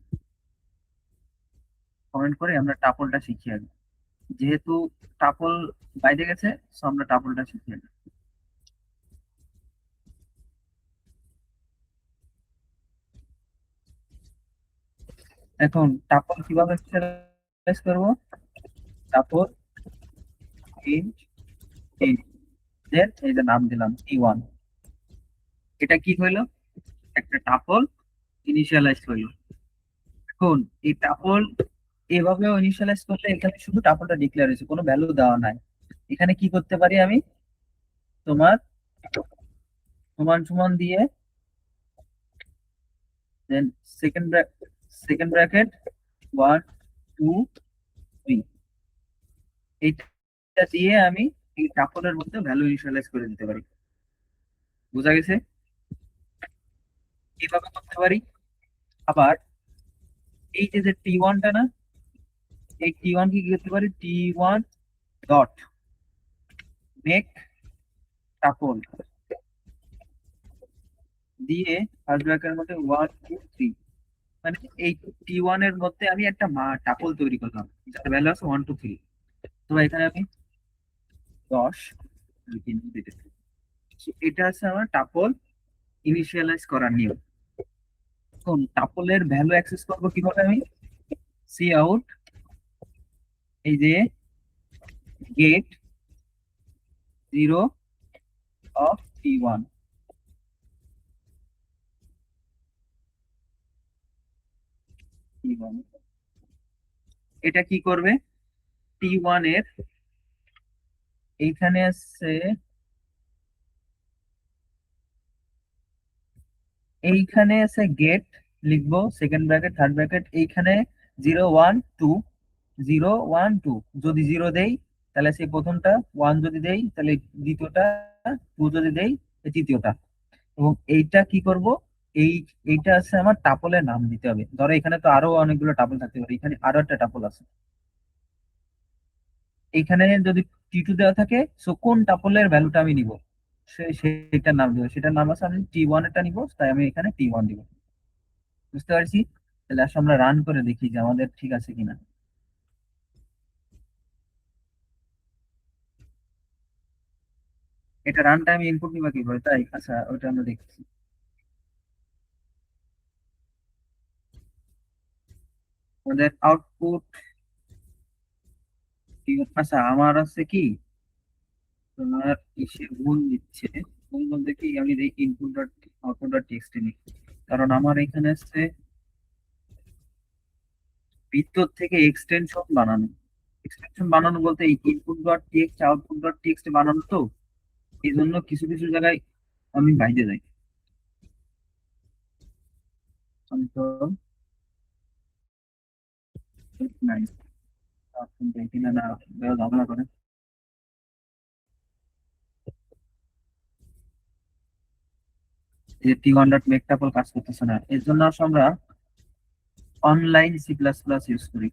কমেন্ট করে আমরা টাপলটা শিখি আগে। যেহেতু টাপল বাইরে গেছে, সো আমরা টাপলটা শিখি আগে। এখন টাপল কিভাবে ইনিশিয়ালাইজ করবো? টাপল ইন্ট ইন্ট, দেন এই যে নাম দিলাম টি1। এটা কি হইলো? একটা টাপল ইনিশিয়ালাইজ হইলো। এখন এই টাপল এভাবেও ইনিশিয়ালাইজ করলে, এখানে শুধু টাপলটা ডিক্লেয়ার হয়েছে, কোনো ভ্যালু দেওয়া নাই। এখানে কি করতে পারি আমি, তোমার সমান সমান দিয়ে, দেন সেকেন্ড সেকেন্ড ব্র্যাকেট, 1 2 3, এইটা দিয়ে আমি এই টাপলের মধ্যে ভ্যালু ইনিশিয়ালাইজ করে দিতে পারি। বোঝা গেছে? কিভাবে করতে পারি? আবার এই যে টি1টা না, এই টি1 কি করতে পারি, টি1 ডট মেক টাপল দিয়ে ফার্স্ট ব্র্যাকেটের মধ্যে 1 2 3, মানে এই টি1 এর মধ্যে আমি একটা টাপল তৈরি করলাম, যার ভ্যালু আছে 1 2 3। তো এখানে আমি 10 দিতে পারি। So, এটা আছে আমার টাপল ইনিশিয়ালাইজ করার নিয়ম। এখন টাপলের ভ্যালু অ্যাক্সেস করবো কিভাবে আমি? সি আউট, এই যে গেট 0 অফ T1, T1, এটা কি করবে? T1 এর এইখানে আছে, এইখানে আছে গেট, লিখবো সেকেন্ড ব্র্যাকেট থার্ড ব্র্যাকেট, এইখানে 0 1 2, 0 1 2, যদি 0 দেই তাহলে সেই প্রথমটা, 1 যদি দেই তাহলে দ্বিতীয়টা, 2 যদি দেই এই তৃতীয়টা। এবং এইটা কি করব, এই এইটা আছে আমার টাপলের নাম দিতে হবে। ধরো এখানে তো আরো অনেকগুলো টাপল থাকতে পারে, এখানে আরো একটা টাপল আছে, এইখানে যদি T2 দেওয়া থাকে, সো কোন টাপলের ভ্যালুটা আমি নিব সেটার নাম দিব, সেটার নাম আছে, আমি T1 এটা নিব, তাই আমি এখানে T1 দিব। বুঝতে পারছি? তাহলে আসলে আমরা রান করে দেখি যে আমাদের ঠিক আছে কিনা। এটা রান টাইম ইনপুট নিবা কিভাবে, তাই আচ্ছা ওটা আমরা দেখছি। আমাদের আউটপুট, আচ্ছা আমার আছে কি, তোমার ইসে ভুল দিচ্ছে। ভুল বলতে কি, আমি input dot output dot text নিই, কারণ আমার এখানে আছে ভিতর থেকে এক্সটেনশন বানানো। এক্সটেনশন বানানো বলতে এই input dot text output dot text বানানো, তো এই জন্য কিছু কিছু জায়গায় আমি বাইরে যাই। আমি তো নাই, দেখি না, না ঝামেলা করে, যে T1 ডট মেকটাপল কাজ করতেছে না, এর জন্য আসলে আমরা online C plus plus use করি।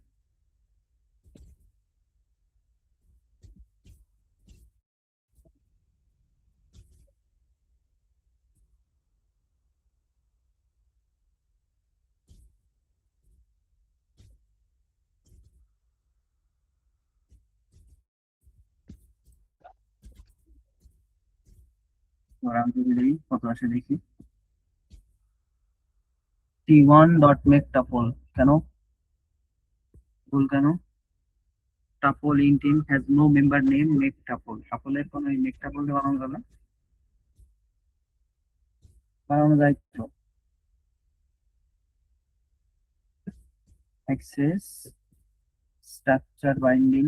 আর আমি যদি দেখি কত আসে দেখি, T1 ডট মেকটাপল, কেন ভুল কেন? Tuple int in has no member name make tuple, টাপলের কোনো মেক টাপল বানানো যাবে না? বানানো যায় তো। অ্যাক্সেস স্ট্রাকচার বাইন্ডিং,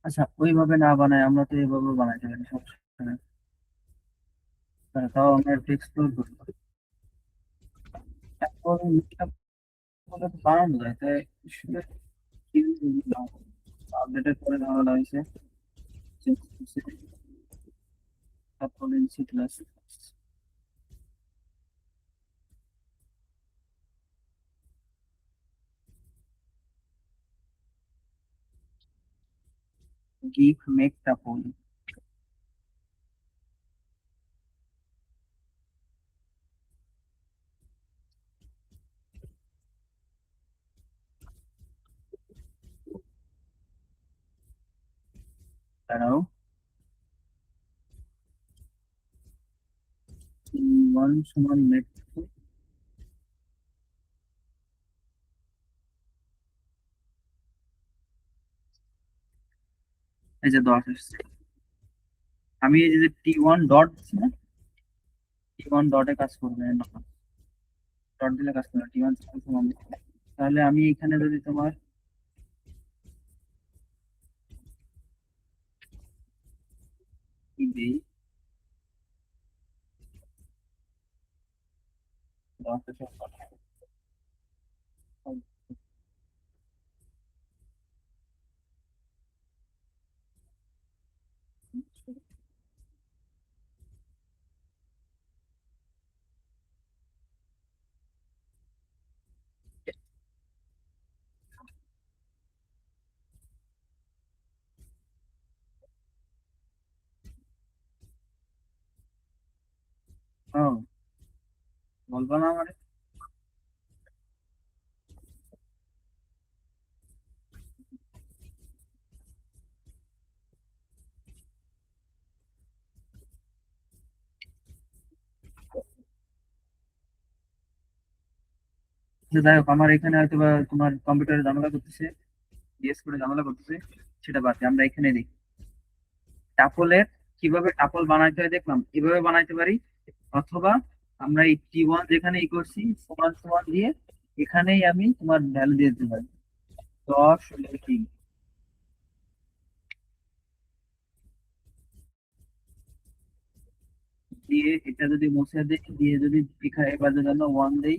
আচ্ছা ওইভাবে না বানায় আমরা তো এইভাবে বানাইতে পারি সমস্যা নেই। তাও আমরা একটু এক্সপ্লোর করবো। এখন এটা বলে তো বানানো যায়, তাই আপডেটের পরে ধারণা হয়েছে C plus give make tuple, দাঁড়াও, ওয়ান সমান মেক, এই যে 10 আসছে। আমি এই যে T1 ডট দিচ্ছি না, T1 ডটে কাজ করবে না, ডট দিলে কাজ করবে T1 সমান। তাহলে আমি এখানে যদি তোমার কি দিই, 10 এর বলবো না মানে? যে যাই হোক, আমার এখানে হয়তো বা তোমার কম্পিউটারে ঝামেলা করতেছে, ডিএস করে ঝামেলা করতেছে, সেটা বাদ দিয়ে আমরা এখানে দেখি টাপলের কিভাবে টাপল বানাইতে হয়। দেখলাম এভাবে বানাইতে পারি, অথবা আমরা এই T1 যেখানে ই করছি সমান সমান দিয়ে এখানেই আমি তোমার ভ্যালু দিয়ে দিতে পারি 10 রেটিং দিয়ে, এটা যদি মুছে দিই দিয়ে যদি এখানে এবার যদি আমরা 1 দেই,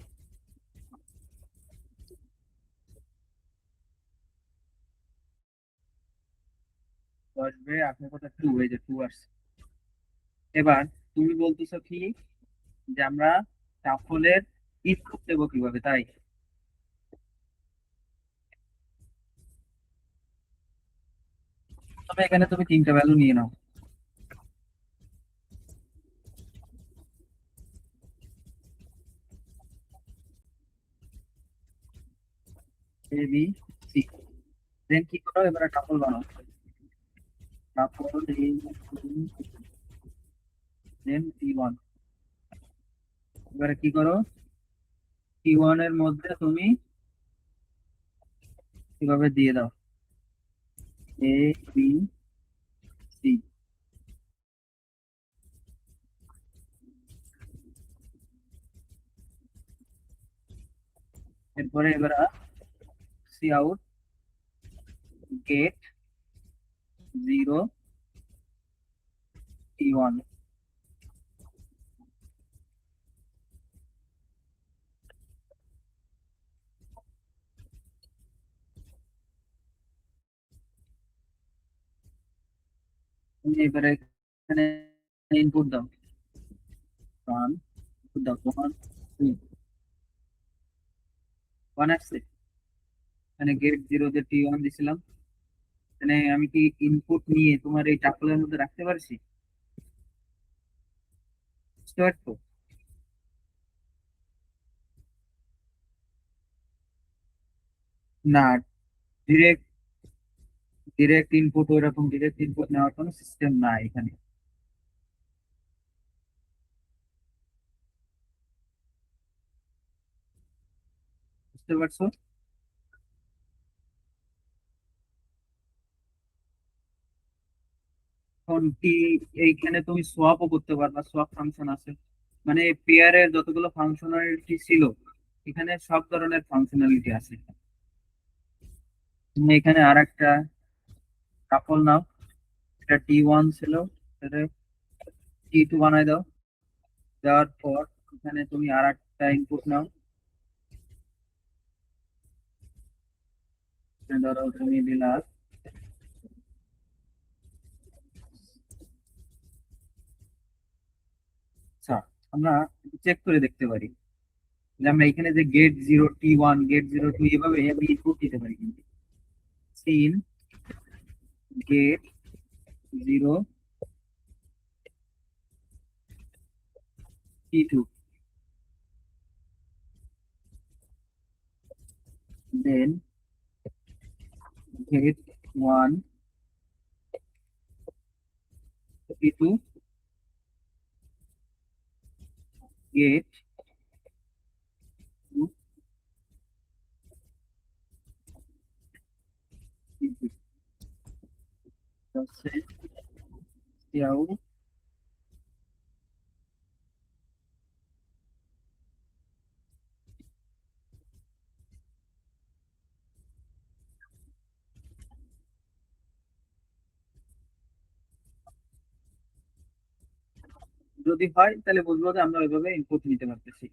আসবে আপনার কথা 2, এই যে 2 আসছে। এবার তুমি বলতেছো কি যে আমরা টাপলের ইনপুট দেবো কিভাবে, তাই? তবে এখানে তুমি তিনটা ভ্যালু নিয়ে নাও, এ বি সি। দেন কি করো, এবার টাপল বানাও, টাপল দেন T1। এবারে কি করো, T1 এর মধ্যে তুমি কিভাবে দিয়ে দাও এ বি সি। এরপরে এবার সি আউট গেট 0 T1। তুমি এবারে এখানে ইনপুট দাও 1, ইনপুট দাও 1 2, 1 আসছে। এখানে গেট 0 তে T1 দিছিলাম। মানে আমি কি ইনপুট নিয়ে তোমার এই টাপলের মধ্যে রাখতে পারছি? বুঝতে পারছো? না, ডিরেক্ট ডিরেক্ট ইনপুট, ওইরকম ডিরেক্ট ইনপুট নেওয়ার কোনো সিস্টেম নাই এখানে। বুঝতে পারছো? এখন কি এইখানে তুমি সোয়াপও করতে পারবা, সোয়াপ ফাংশন আছে। মানে পেয়ারের যতগুলো ফাংশনালিটি ছিল এখানে সব ধরনের ফাংশনালিটি আছে। তুমি এখানে আর একটা কাপল নাও, এটা T1 ছিল, সেটা T2 বানাই দাও। দেওয়ার পর এখানে তুমি আর একটা ইনপুট নাও, ধরো তুমি দিলা। আচ্ছা, আমরা চেক করে দেখতে পারি যে আমরা এখানে যে গেট 0 T1 গেট 0 2 এভাবে আমি ইনপুট দিতে পারি কিন্তু সিন গেট 0 T2, দেন গেট 1 T2, গেট 2 হচ্ছে Cout। যদি হয় তাহলে বুঝবো যে আমরা ওইভাবে ইনপুট নিতে পারতেছি।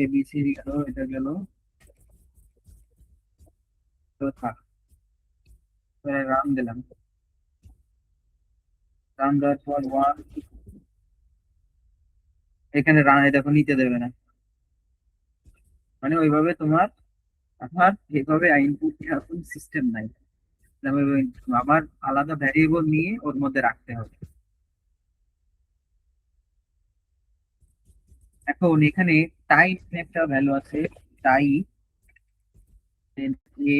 ABC গেল, এটা গেল, তো থাক। রান দিলাম, রান দেওয়ার পর 1, এখানে রান দেখো নিতে দেবে না। মানে ওইভাবে তোমার আমার এইভাবে ইনপুট এখন সিস্টেম নাই। আমার আবার আলাদা ভ্যারিয়েবল নিয়ে ওর মধ্যে রাখতে হবে। এখন এখানে টাই একটা ভ্যালু আছে, টাই এ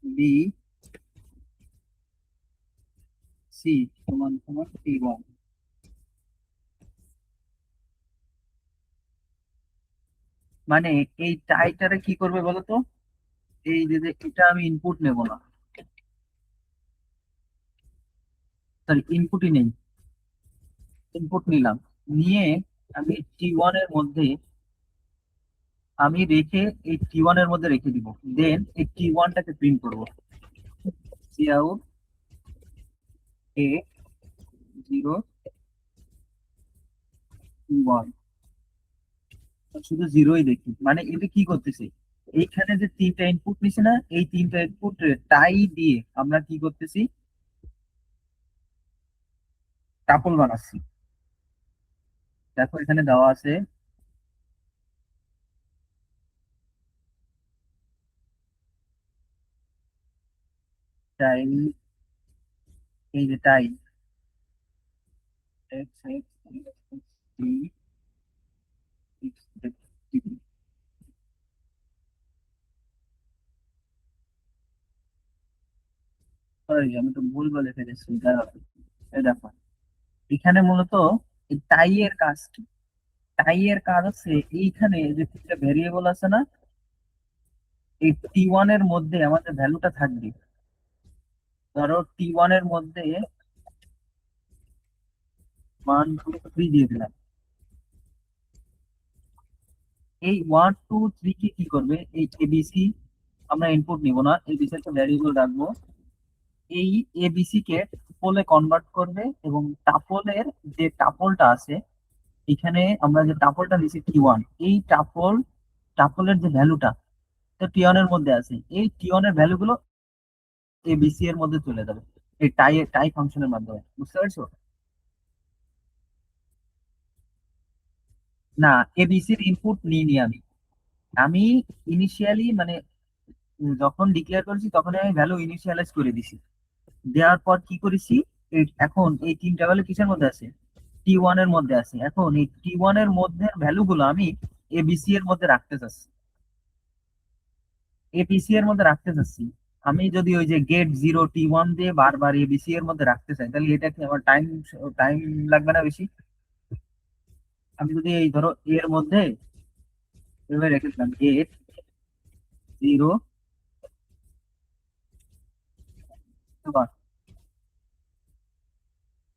বি সি সমান সমান T1। মানে এই টাইটারে কি করবে বলতো, এই যে এটা আমি ইনপুট নেব না, সরি ইনপুটই নেই, ইনপুট নিলাম, নিয়ে আমি T1 এর মধ্যে আমি রেখে এই T1 এর মধ্যে রেখে দিব, দেন এই T1টাকে প্রিন্ট করব, সি আউট এ 0 1, শুধু জিরোই দেখি। মানে এটা কি করতেছে, এইখানে যে তিনটা ইনপুট নিছে না, এই তিনটা ইনপুট টাই দিয়ে আমরা কি করতেছি, টাপল বানাচ্ছি। দেখো এখানে দেওয়া আছে টাই, এই যে টাই এক্স এক্স টি সরি আমি তো ভুল বলে ফেলেছি, দাঁড়াও। এই দেখো এখানে মূলত এই টাই এর কাজ কি? টাই এর কাজ হচ্ছে এইখানে যে তিনটা ভেরিয়েবল আছে না, এই T1 এর মধ্যে আমাদের ভ্যালুটা থাকবে। ধরো T1 এর মধ্যে 1 2 3 দিয়ে দিলাম। এই 1 2 3 কে কি করবে, এই এবিসি আমরা ইনপুট নিব না, এবিসি একটা ভ্যারিয়েবল রাখবো, এই এবিসি কে টাপলে কনভার্ট করবে, এবং টাপলের যে টাপলটা আছে, এখানে আমরা যে টাপলটা নিচ্ছি T1, এই টাপলের যে ভ্যালুটা তো T1 এর মধ্যে আছে, এই T1 এর ভ্যালু গুলো এবিসি এর মধ্যে চলে যাবে এই টাই ফাংশনের মাধ্যমে, বুঝতে পারছো? না, এবিসির ইনপুট নিইনি আমি। আমি ইনিশিয়ালি মানে যখন ডিক্লেয়ার করেছি তখন আমি ভ্যালু ইনিশিয়ালাইজ করে দিছি, দেওয়ার পর কি করেছি, এখন এই তিনটা ভ্যালু কিসের মধ্যে আছে, T1 এর মধ্যে আছে। এখন এই T1 এর মধ্যে ভ্যালু গুলো আমি এবিসি এর মধ্যে রাখতে চাচ্ছি, এবিসি এর মধ্যে রাখতে চাচ্ছি। আমি যদি ওই যে গেট 0 T1 দিয়ে বারবার এবিসি এর মধ্যে রাখতে চাই, তাহলে এটা কি আমার টাইম টাইম লাগবে না বেশি? আমি যদি এই ধরো এর মধ্যে এভাবে রেখে দিলাম গেট 0,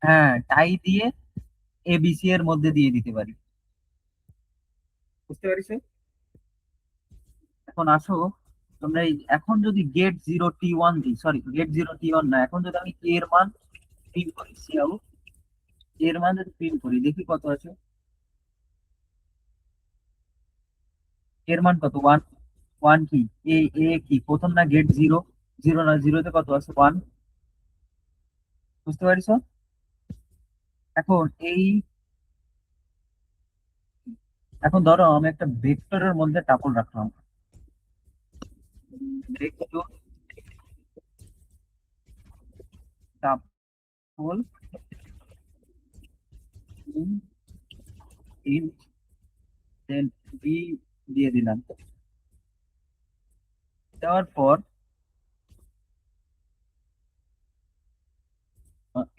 হ্যাঁ টাই দিয়ে এবিসি এর মধ্যে দিয়ে দিতে পারি, বুঝতে পারিস? এখন আসো, তোমরা এখন যদি গেট 0 T1 দিই, সরি গেট 0 T1 না, এখন যদি আমি এর মান প্রিন্ট করি, সি আউট এর মান যদি প্রিন্ট করি, দেখি কত আছে। এর মান কত, 1। 1 কি, এ এ কি প্রথম না, গেট 0, 0 না, জিরোতে কত আছে, 1, বুঝতে পারিস? এখন এই, এখন ধরো আমি একটা ভেক্টরের মধ্যে টাপল রাখলাম, vector tuple in then B দিয়ে দিলাম, দেওয়ার পর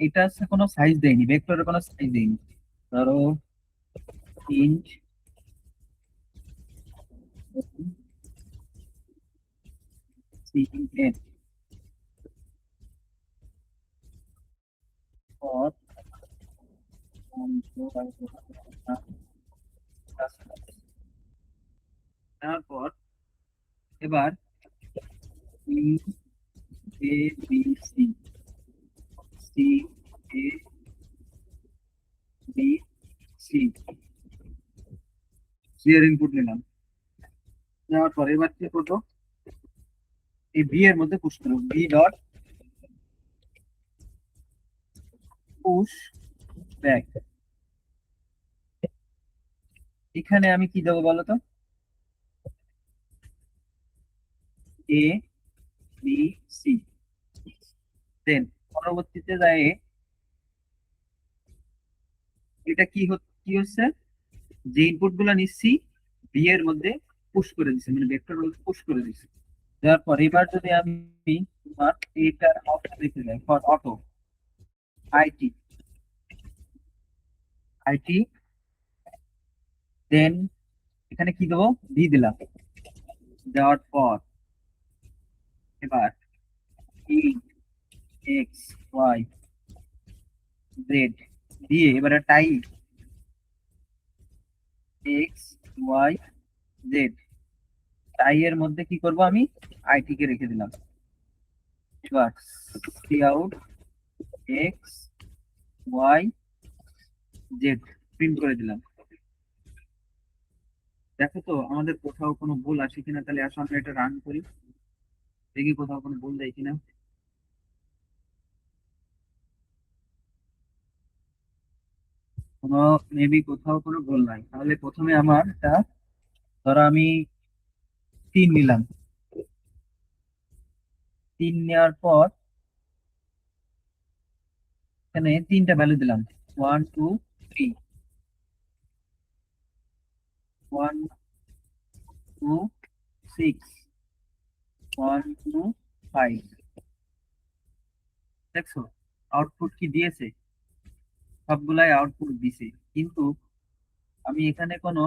এটা হচ্ছে কোনো সাইজ দেয়নি, ভেক্টরের কোনো সাইজ দেয়নি। ধরো ইন্ট সিএন ফর তারপর এবার ই A B C, C A B C, C এর ইনপুট নিলাম, নেওয়ার পর এবার কি করবো, এই বি এর মধ্যে পুশ করবো, বি ডট পুশ ব্যাক। এখানে আমি কি দেবো বলো তো, এ বি সি, দেন পরবর্তীতে যায় এটা কি কি হচ্ছে, যে ইনপুট গুলো নিচ্ছি বি এর মধ্যে পুশ করে দিচ্ছে, মানে ভেক্টর পুশ করে দিচ্ছে। দেওয়ার পর এবার যদি আমি তোমার এইটার অটো লিখে যাই, ফর অটো আইটি, আইটি, দেন এখানে কি দেবো, বি দিলাম। দেওয়ার পর এবার এক্স ওয়াই জেড দিয়ে এবারে টাই এক্স ওয়াই জেড, টাই এর মধ্যে কি করব, আমি আইটি কে রেখে দিলাম। এবার cout X Y Z print করে দিলাম। দেখো তো আমাদের কোথাও কোনো ভুল আসে কিনা, তাহলে আসো আমরা এটা রান করি, দেখি কোথাও কোনো ভুল দেয় কিনা। কোনো মেবি কোথাও কোনো ভুল নাই, তাহলে প্রথমে আমার এটা, ধরো আমি 3 নিলাম, 3 নেওয়ার পর এখানে 3টা ভ্যালু দিলাম, 1 2 3, 1 2 6, 1 2 5। দেখছো আউটপুট কি দিয়েছে, সবগুলাই আউটপুট দিছে, কিন্তু আমি এখানে কোনো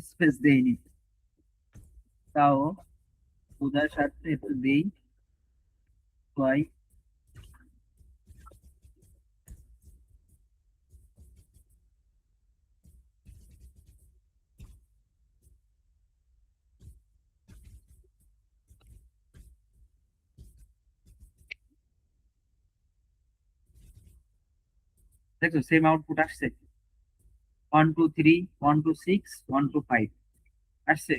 স্পেস দেইনি। তাও বোঝার স্বার্থে একটু দেই, ওয়াই। দেখো সেম আউটপুট আসছে, 1 2 3, 1 2 6, 1 2 5 আসছে।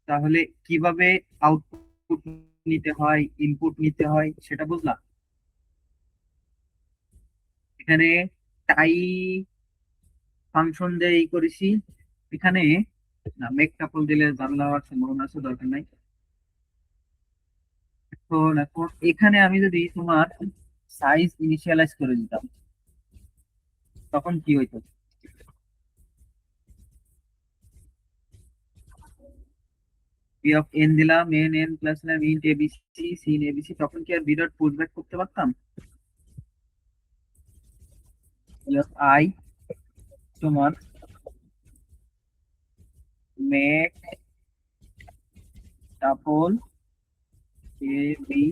তাহলে কিভাবে আউটপুট নিতে হয়, ইনপুট নিতে হয় সেটা বুঝলাম। এখানে টাই ফাংশন দিয়ে এই করেছি, এখানে না মেক টাপল দিলে ঝামেলা হওয়ার সম্ভাবনা আছে, দরকার নাই। এখন এখন এখানে আমি যদি তোমার সাইজ ইনিশিয়ালাইজ করে দিতাম তখন কি হইতো, পি অফ এন দিলাম, এন এন প্লাস দিলাম ইন্ট এবিসি সিন এবিসি, তখন কি আর বি ডট পুট ব্যাক করতে পারতাম? আই সমান make tuple A B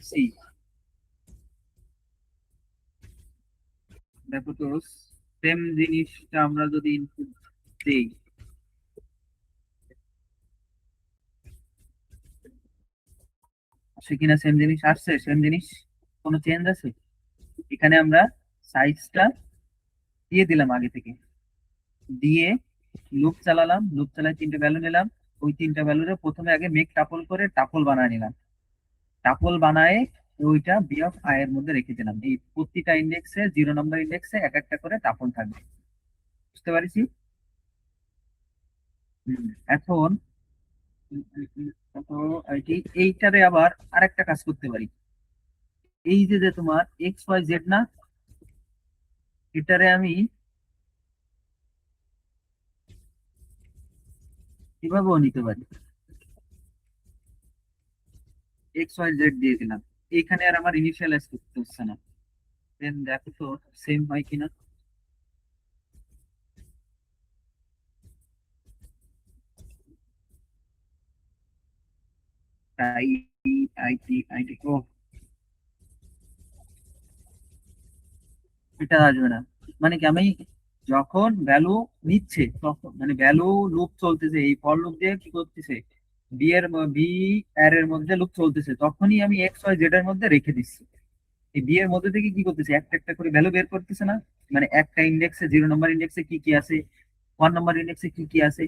C. দেখো তো সেম জিনিসটা আমরা যদি ইনপুট দেই, সে কিনা সেম জিনিস আসছে, সেম জিনিস, কোনো চেঞ্জ আছে? এখানে আমরা সাইজটা দিয়ে দিলাম আগে থেকে, দিয়ে লুপ চালালাম, লুপ চালায় 3টে ভ্যালু নিলাম, ওই 3টা ভ্যালুরে প্রথমে আগে মেক টাপল করে টাপল বানায় নিলাম, টাপল বানায় ওইটা বি অফ আই এর মধ্যে রেখে দিলাম। এই প্রতিটা ইন্ডেক্সে 0 নম্বর ইন্ডেক্সে এক একটা করে টাপল থাকবে, বুঝতে পারছি? এখন এইটারে আবার আরেকটা কাজ করতে পারি, এই যে যে তোমার এক্স ওয়াই জেড না, এটারে আমি কিভাবেও নিতে পারি, এক্স ওয়াই জেড দিয়ে দিলাম, এইখানে আর আমার ইনিশিয়ালাইজ করতে হচ্ছে না। দেন দেখো তো সেম হয় কিনা। আই আইটি আইটি ও, এটা আসবে না, মানে কি আমি যখন ভ্যালু নিচ্ছে তখন, মানে ভ্যালু লুপ চলতেছে, এই ফর লুপ দিয়ে কি করতেছে, বি এর এর মধ্যে লুপ চলতেছে, তখনই আমি এক্স ওয়াই জেড এর মধ্যে রেখে দিচ্ছি। এই বি এর মধ্যে থেকে কি করতেছে, একটা একটা করে ভ্যালু বের করতেছে না, মানে একটা ইন্ডেক্সে 0 নম্বর ইন্ডেক্সে কি কি আছে, 1 নম্বর ইন্ডেক্সে কি কি আছে,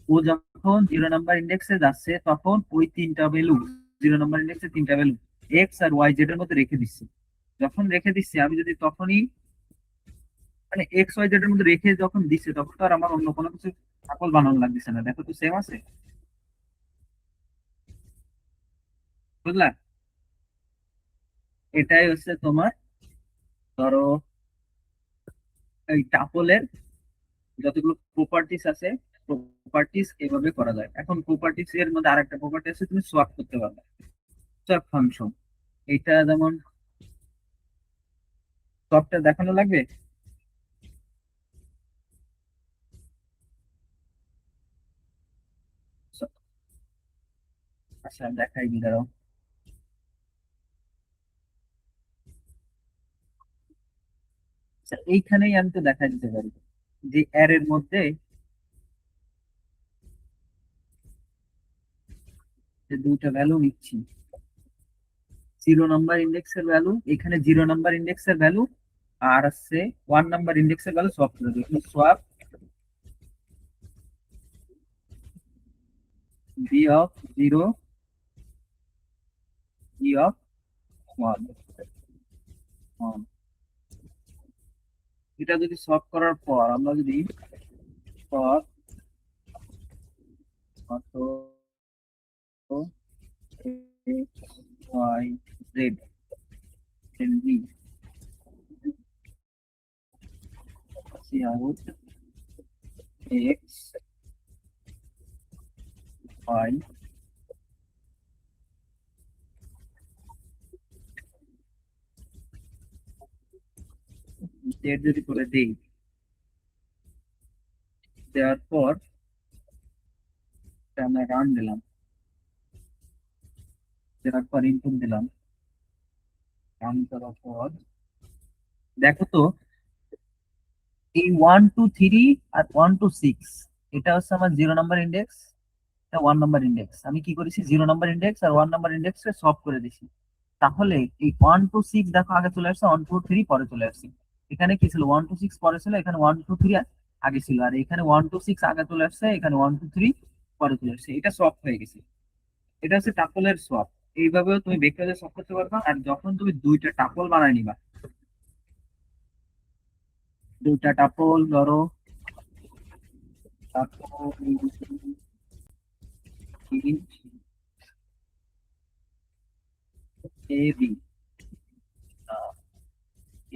ও যখন 0 নম্বর ইন্ডেক্সে যাচ্ছে তখন ওই 3টা ভ্যালু, 0 নম্বর ইন্ডেক্সে 3টা ভ্যালু এক্স আর ওয়াই জেড এর মধ্যে রেখে দিচ্ছি। যখন রেখে দিচ্ছি আমি যদি তখনই, মানে এক্স ওয়াই জেড এর মধ্যে রেখে যখন দিচ্ছে তখন তো আর আমার অন্য কোনো কিছু সকল বানানো লাগতেছে না, দেখো তো সেম আছে, বুঝলা? এটাই হচ্ছে তোমার ধরো এই টাপলের যতগুলো প্রপার্টিস আছে, প্রপার্টিস এভাবে করা যায়। এখন প্রপার্টিস এর মধ্যে আরেকটা প্রপার্টি আছে, তুমি সোয়াপ করতে পারবে, সোয়াপ ফাংশন। এটা যেমন সোয়াপটা দেখানো লাগবে। আচ্ছা দেখাই দি, দাঁড়াও। আচ্ছা, এইখানেই আমি তো দেখা দিতে পারি যে এর এর মধ্যে যে দুইটা ভ্যালু নিচ্ছি, জিরো নাম্বার ইন্ডেক্সের ভ্যালু, এখানে জিরো নাম্বার ইন্ডেক্সের ভ্যালু, আর আছে ওয়ান নাম্বার ইন্ডেক্সের ভ্যালু সোয়াপ করে দিই। Swap B of zero E of one. এটা যদি সলভ করার পর আমরা যদি ফর কত Y Z N B cout X Y Z যদি করে দেই, দেওয়ার পর এটা আমরা রান দিলাম, দেওয়ার পর ইনপুট দিলাম, রান করার পর দেখো তো এই 1 2 3 আর 1 2 6, এটা হচ্ছে আমার জিরো নাম্বার ইন্ডেক্স, এটা ওয়ান নাম্বার ইন্ডেক্স। আমি কি করেছি, জিরো নাম্বার ইন্ডেক্স আর ওয়ান নাম্বার ইন্ডেক্স সলভ করে দিছি। তাহলে এই 1 2 6 দেখো আগে চলে আসছে, 1 2 3 পরে চলে আসছে। এখানে কি ছিল, 1 2 6 পরে ছিল, এখানে 1 2 3 আগে ছিল, আর এখানে 1 2 6 আগে চলে আসছে, এখানে 1 2 3 পরে চলে আসছে। এটা সলভ হয়ে গেছে। এটা হচ্ছে টাপলের সোয়াপ। এইভাবেও তুমি ভেক্টরে সলভ করতে পারবা। আর যখন তুমি দুইটা টাপল বানায় নিবা, দুইটা টাপল ধরো, tuple A B,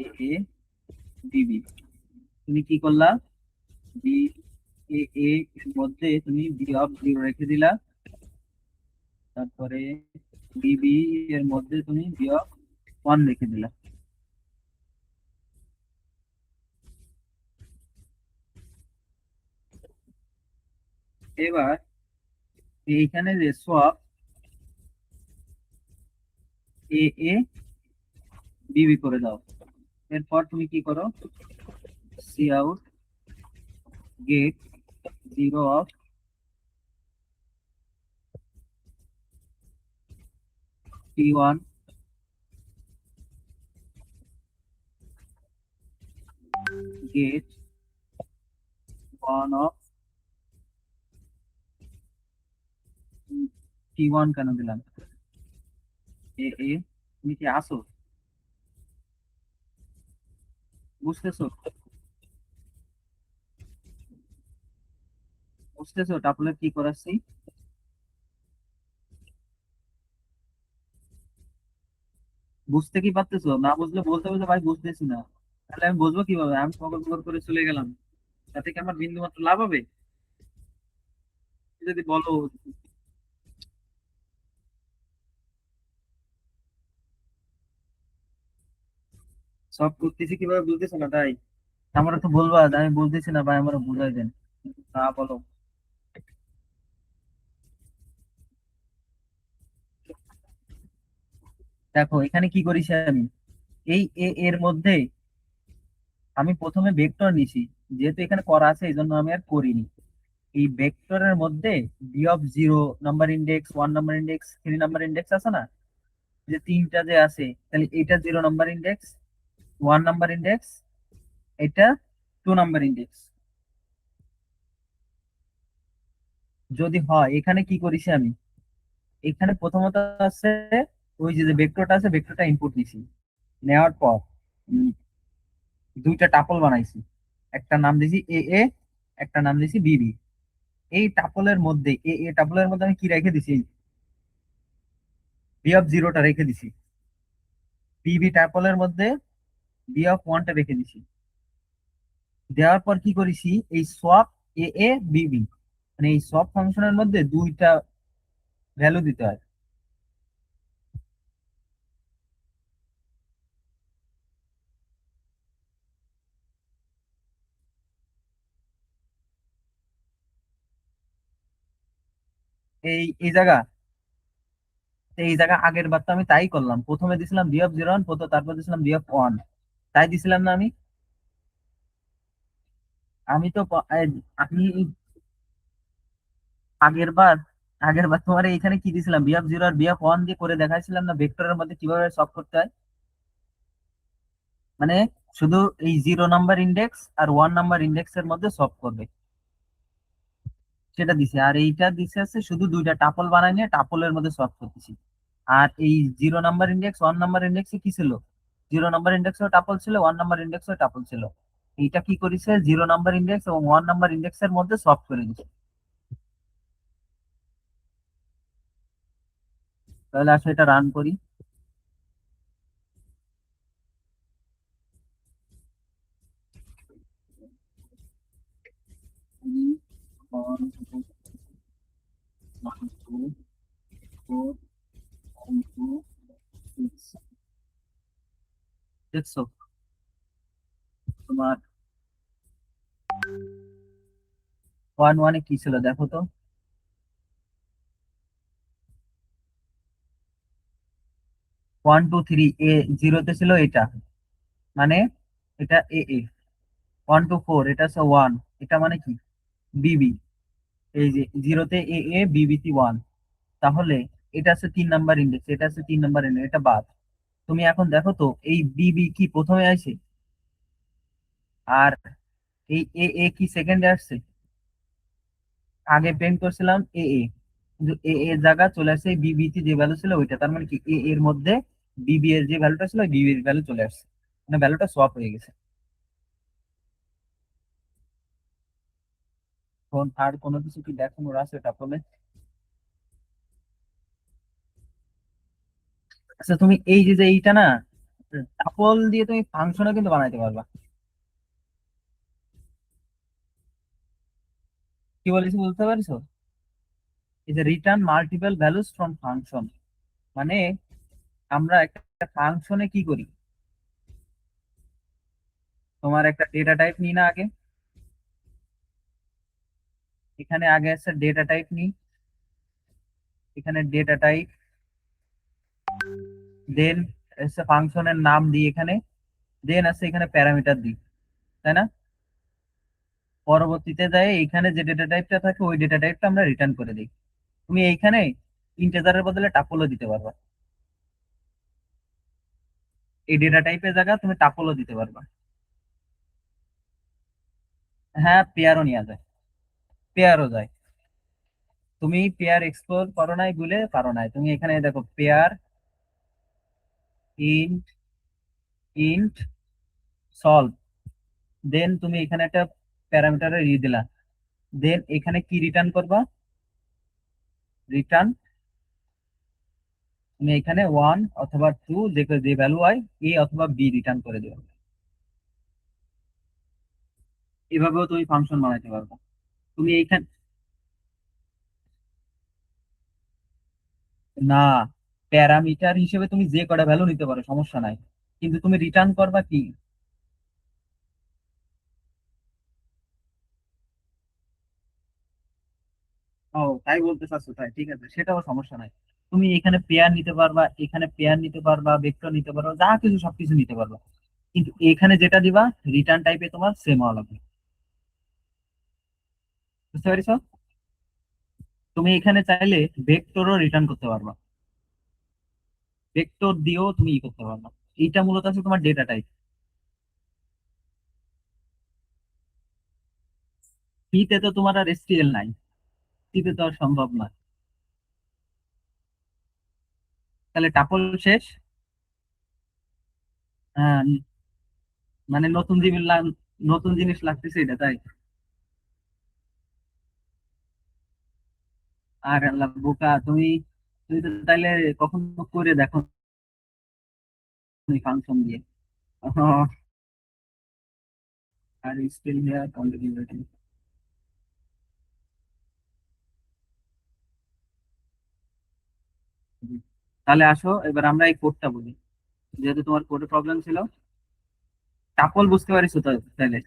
A A B B, তুমি কি করলা, বি এ এ এর মধ্যে তুমি বি অফ জিরো রেখে দিলা, তারপরে বিবি এর মধ্যে তুমি বি অফ ওয়ান রেখে দিলা। এবার এইখানে যে সোয়াপ এ এ বিবি করে দাও। এরপর তুমি কি করো, cout get zero of T one get one of T one কেন দিলাম, এ এ। তুমি কি আসো, বুঝতেছো, বুঝতেছো তাহলে কি করাচ্ছি। বুঝতে কি পারতেছো, না বুঝলে বলতে বলতে ভাই বুঝতেছি না, তাহলে আমি বুঝবো কিভাবে, আমি পকর পকর করে চলে গেলাম, তাতে কি আমার বিন্দু মাত্র লাভ হবে? যদি বলো সব করতেছি কিভাবে বুঝতেছো না তাই? আমরা তো বলবা যে আমি বলতেছি না ভাই, আমরা বুঝাই দেন। তা বলো। দেখো এখানে কি করেছি আমি, এই এ এর মধ্যে আমি প্রথমে ভেক্টর নিছি, যেহেতু এখানে করা আছে এই জন্য আমি আর করিনি। এই ভেক্টরের মধ্যে B of zero number index, one number index, three number index আছে না, যে তিনটা যে আছে, তাহলে এটা zero number index, one number index, এটা টু নাম্বার ইন্ডেক্স যদি হয়। এখানে কি করেছি আমি, এখানে প্রথমত আছে ওই যে ভেক্টরটা আছে, ভেক্টরটা ইনপুট নিছি, নেওয়ার পর উম, দুইটা টাপল বানাইছি, একটা নাম দিছি এ এ, একটা নাম দিছি বিবি। এই টাপলের মধ্যে, এ এ টাপলের মধ্যে আমি কি রেখে দিছি, বি অফ জিরোটা রেখে দিছি। বিবি টাপলের মধ্যে বি অফ ওয়ানটা রেখে দিছি। দেওয়ার পর কি করেছি, এই swap A A B B, মানে এই সব ফাংশনের মধ্যে দুইটা ভ্যালু দিতে হয়। এই জায়গা, আগের বার তো আমি তাই করলাম, প্রথমে দিছিলাম বি অফ জিরো ওয়ান, তারপর দিছিলাম বি অফ ওয়ান, তাই দিছিলাম না আমি। আমি তো আমি আগের বার আগের বার তোমার এখানে কি দিছিলাম, বি অফ জিরো আর বি অফ ওয়ান দিয়ে করে দেখাইছিলাম না ভেক্টরের মধ্যে কিভাবে সলভ করতে হয়। মানে শুধু এই জিরো নাম্বার ইন্ডেক্স আর ওয়ান নাম্বার ইন্ডেক্স এর মধ্যে সলভ করবে, সেটা দিছে। আর এইটা দিছে আছে শুধু দুইটা টাপল বানাই নিয়ে টাপলের মধ্যে সলভ করতেছি। আর এই zero number index one number ইন্ডেক্সে কি ছিল, জিরো নাম্বার ইন্ডেক্সও টাপল ছিল, ওয়ান নাম্বার ইন্ডেক্সও টাপল ছিল। এইটা কি করেছে, জিরো নাম্বার ইন্ডেক্স এবং ওয়ান নাম্বার ইন্ডেক্স এর মধ্যে সলভ করে দিচ্ছে। তাহলে আসলে এটা রান করি। দেখছো তোমার ওয়ান ওয়ানে কি ছিল দেখো তো। ওয়ান টু থ্রি, এ জিরোতে ছিল এটা, মানে এটা এ এ। ওয়ান টু ফোর এটা হচ্ছে ওয়ান, এটা মানে কি বিবি। এই যে জিরোতে এ এ বিবিতে ওয়ান, তাহলে এটা হচ্ছে তিন নাম্বার ইন্ডেক্স, এটা হচ্ছে তিন নাম্বার ইন্ডেক্স, এটা বাদ। তুমি এখন দেখো তো এই বিবি কি প্রথমে আসে, আর এই এ এ কি সেকেন্ডে আসছে। আগে প্রিন্ট করছিলাম এ এ, কিন্তু এ এর জায়গা চলে আসছে বিবি তে যে ভ্যালু ছিল ওইটা, তার মানে কি এ এর মধ্যে বিবি এর যে ভ্যালুটা ছিল বিবি এর ভ্যালু চলে আসছে, মানে ভ্যালুটা সোয়াপ হয়ে গেছে। এখন আর কোনো কিছু কি দেখানোর আছে তাহলে? আচ্ছা তুমি এই যে যে এইটা না, টাপল দিয়ে তুমি ফাংশনও কিন্তু বানাইতে পারবা। কি বলেছি বুঝতে পারছো? এই যে return multiple values from function, মানে আমরা একটা ফাংশনে কি করি, তোমার একটা ডেটা টাইপ নিই না আগে, এখানে আগে আছে ডেটা টাইপ নিই, এখানে ডেটা টাইপ, দেন এসে ফাংশনের নাম দিই এখানে, দেন আছে এখানে প্যারামিটার দিই, তাই না? পরবর্তীতে যায় এখানে যে ডেটা টাইপটা থাকে ওই ডেটা টাইপটা আমরা রিটার্ন করে দিই। তুমি এইখানে ইন্টিজারের বদলে টাপলও দিতে পারবা, এই ডেটা টাইপের জায়গা তুমি টাপলও দিতে পারবা। হ্যাঁ পেয়ারও নেওয়া যায়, পেয়ারও যায়। তুমি পেয়ার এক্সপ্লোর করো নাই বলে পারো নাই, তুমি এখানে দেখো পেয়ার ইন্ট ইন্ট সলভ, দেন তুমি এখানে একটা প্যারামিটারে দিয়ে দিলা, দেন এখানে কি রিটার্ন করবা, রিটার্ন, তুমি এখানে ওয়ান অথবা টু যে যে ভ্যালু হয় এ অথবা বি রিটার্ন করে দিবে। এভাবেও তুমি ফাংশন বানাইতে পারবে। তুমি এইখানে না, প্যারামিটার হিসেবে তুমি যে কটা ভ্যালু নিতে পারো সমস্যা নাই, কিন্তু তুমি রিটার্ন করবা কি। ও তাই বলতে চাচ্ছো, তাই ঠিক আছে, সেটাও সমস্যা নাই। তুমি এখানে পেয়ার নিতে পারবা, এখানে পেয়ার নিতে পারবা, ভেক্টর নিতে পারবা, যা কিছু সবকিছু নিতে পারবা, কিন্তু এখানে যেটা দিবা রিটার্ন টাইপে তোমার সেম হওয়া লাগবে। বুঝতে পারছো? তুমি এখানে চাইলে ভেক্টরও রিটার্ন করতে পারবা, ভেক্টর দিয়েও তুমি ই করতে পারবা। এইটা মূলত আছে তোমার ডেটা টাইপ। সিতে তো তোমার আর এসটিএল নাই, সিতে তো আর সম্ভব না। তাহলে টাপল শেষ। হ্যাঁ, মানে নতুন জিনিস লাগতেছে এটা, তাই? আর আল্লাহ বোকা তুমি, তুমি তো তাইলে কখনো করে দেখো ফাংশন দিয়ে। uh, are you still here contributing? তাহলে আসো এবার আমরা এই কোডটা বলি, যেহেতু তোমার কোডে প্রবলেম ছিল। টাপল বুঝতে পারিস তো তাহলে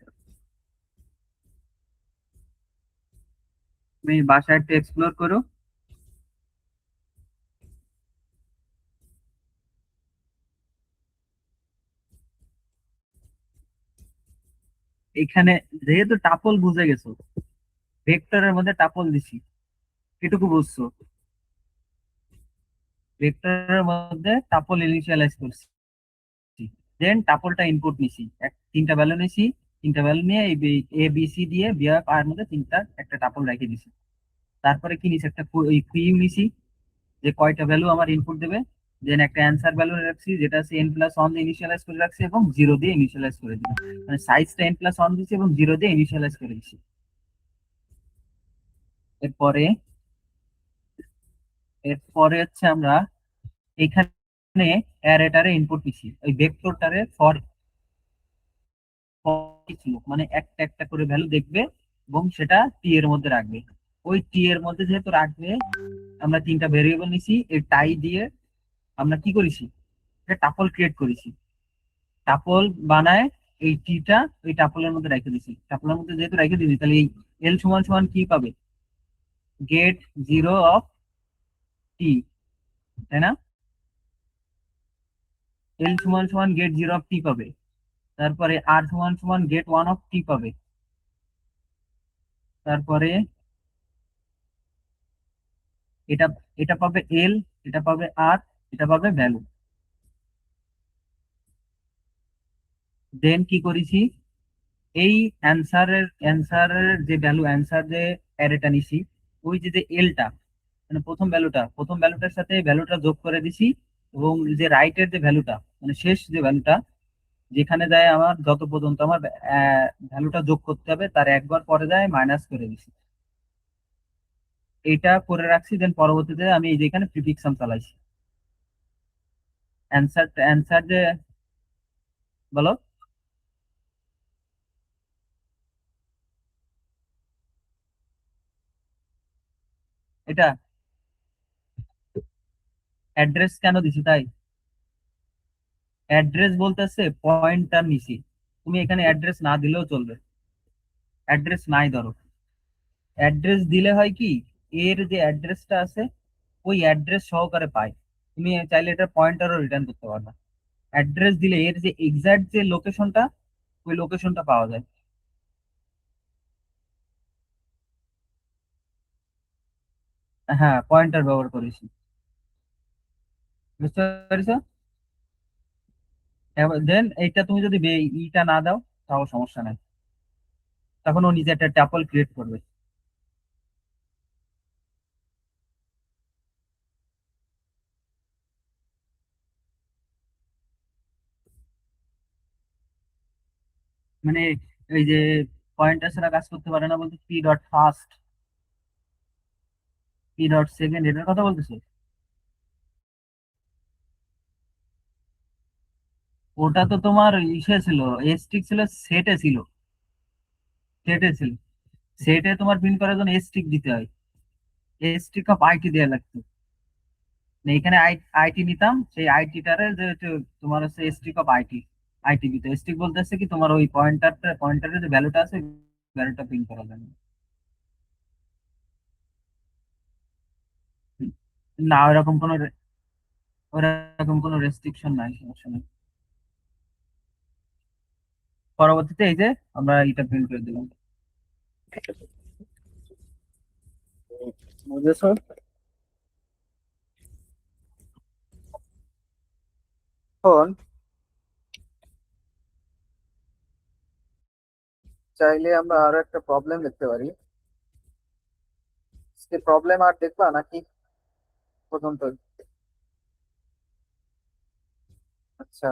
তুমি বাসায় একটু এক্সপ্লোর করো। এখানে যেহেতু টাপল বুঝে গেছো, ভেক্টরের মধ্যে টাপল দিছি, এটুকু বুঝছো। ভেক্টরের মধ্যে টাপল ইনিশিয়ালাইজ করছি, দেন টাপলটা ইনপুট নিছি, তিনটা ভ্যালু নিছি। তিনটা ভ্যালু নিয়ে এই এ বি সি দিয়ে বি আর আর মধ্যে তিনটা একটা টাপল রেখে দিছি। তারপরে কি নিছি, একটা কিউ নিছি, যে কয়টা ভ্যালু আমার ইনপুট দেবে। দেন একটা অ্যান্সার ভ্যালু রাখছি, যেটা আছে n+1 দিয়ে ইনিশিয়ালাইজ করে রাখছি এবং 0 দিয়ে ইনিশিয়ালাইজ করে দিলাম। মানে সাইজটা n+1 দিচ্ছি এবং 0 দিয়ে ইনিশিয়ালাইজ করে দিচ্ছি। এরপরে এরপরে হচ্ছে আমরা এখানে অ্যারেটারে ইনপুট দিচ্ছি, ওই ভেক্টরটারে ফর ছিল, মানে একটা একটা করে ভ্যালু দেখবে এবং সেটা টি এর মধ্যে রাখবে। ওই টি এর মধ্যে যেহেতু রাখবে, আমরা তিনটা ভেরিয়েবল নিছি, এই টাই দিয়ে আমরা কি করেছি, একটা টাপল ক্রিয়েট করেছি। টাপল বানায় এই টিটা ওই টাপলের মধ্যে রেখে দিছি। টাপলের মধ্যে যেহেতু রেখে দিছি, তাহলে এই এল সমান সমান কি পাবে, গেট জিরো অফ টি, তাই না? এল সমান সমান গেট জিরো অফ টি পাবে। তারপরে আর সমান সমান গেট ওয়ান অফ টি পাবে। তারপরে এটা এটা পাবে এল, এটা পাবে আর, এটা পাবে ভ্যালু। দেন কি করেছি, এই অ্যান্সারের যে ভ্যালু, অ্যান্সার যে অ্যারেটা নিছি, ওই যে যে এলটা, মানে প্রথম ভ্যালুটার সাথে ভ্যালুটা যোগ করে দিছি। এবং যে রাইটের যে ভ্যালুটা, মানে শেষ যে ভ্যালুটা, যেখানে যায় আমার যত পর্যন্ত আমার ভ্যালুটা যোগ করতে হবে তার একবার পরে যায় মাইনাস করে দিছি। এইটা করে রাখছি, দেন পরবর্তীতে আমি এই যে এখানে প্রিফিক্সাম চালাইছি। অ্যান্সার যে, বলো। এটা অ্যাড্রেস কেন দিছি তাই? অ্যাড্রেস বলতেছে পয়েন্টার নিছি, তুমি এখানে অ্যাড্রেস না দিলেও চলবে। অ্যাড্রেস নাই ধরো, অ্যাড্রেস দিলে হয় কি, এর যে অ্যাড্রেসটা আছে ওই অ্যাড্রেস সহকারে পাই। তুমি চাইলে এটা পয়েন্টারও রিটার্ন করতে পারবে। অ্যাড্রেস দিলে এর যে এক্সাক্ট যে লোকেশনটা, ওই লোকেশনটা পাওয়া যায়। হ্যাঁ, পয়েন্টার ব্যবহার করেছি। বুঝতে পারছো? দেন এইটা তুমি যদি ইটা না দাও, তাও সমস্যা নাই, তখন ও নিজে একটা ট্যাপল ক্রিয়েট করবে। মানে এই যে পয়েন্টার ছাড়া কাজ করতে পারে না বলতে, p.first, p.second, এটার কথা বলতেছো? ওটা তো তোমার ইসে ছিল, এস্টিক ছিল, সেটে ছিল, সেটে ছিল। সেটে তোমার প্রিন্ট করার জন্য এস্টিক দিতে হয়, এস্টিক অফ আইটি দেওয়া লাগতো। মানে এখানে আইটি নিতাম, সেই আইটিটারে যে তোমার হচ্ছে এস্টিক অফ আইটি, আইটি দিতে। এস্টিক বলতে হচ্ছে কি, তোমার ওই পয়েন্টারের যে ভ্যালুটা আছে, ভ্যালুটা প্রিন্ট করা যায় না। না, ওরকম কোনো রেস্ট্রিকশন নাই, সমস্যা নেই। পরবর্তীতে এই যে আমরা এটা প্রিন্ট করে দিলাম। বুঝেছো? এখন চাইলে আমরা আরো একটা প্রবলেম দেখতে পারি। সে প্রবলেম আর দেখবা নাকি পর্যন্ত? আচ্ছা,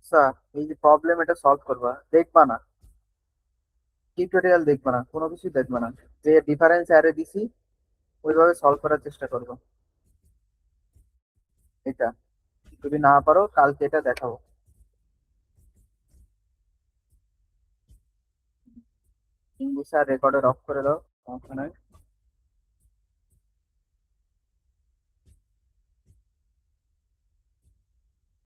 আচ্ছা, এই যে প্রবলেম এটা সলভ করবা, দেখবা না টিউটোরিয়াল, দেখবা না কোনো কিছু, দেখবা না, যে ডিফারেন্স অ্যারে দিছি ওইভাবে সলভ করার চেষ্টা করবো। এটা যদি না পারো কালকে এটা দেখাবো। ইংলিশ আর রেকর্ডার অফ করে দাও, সমস্যা নাই।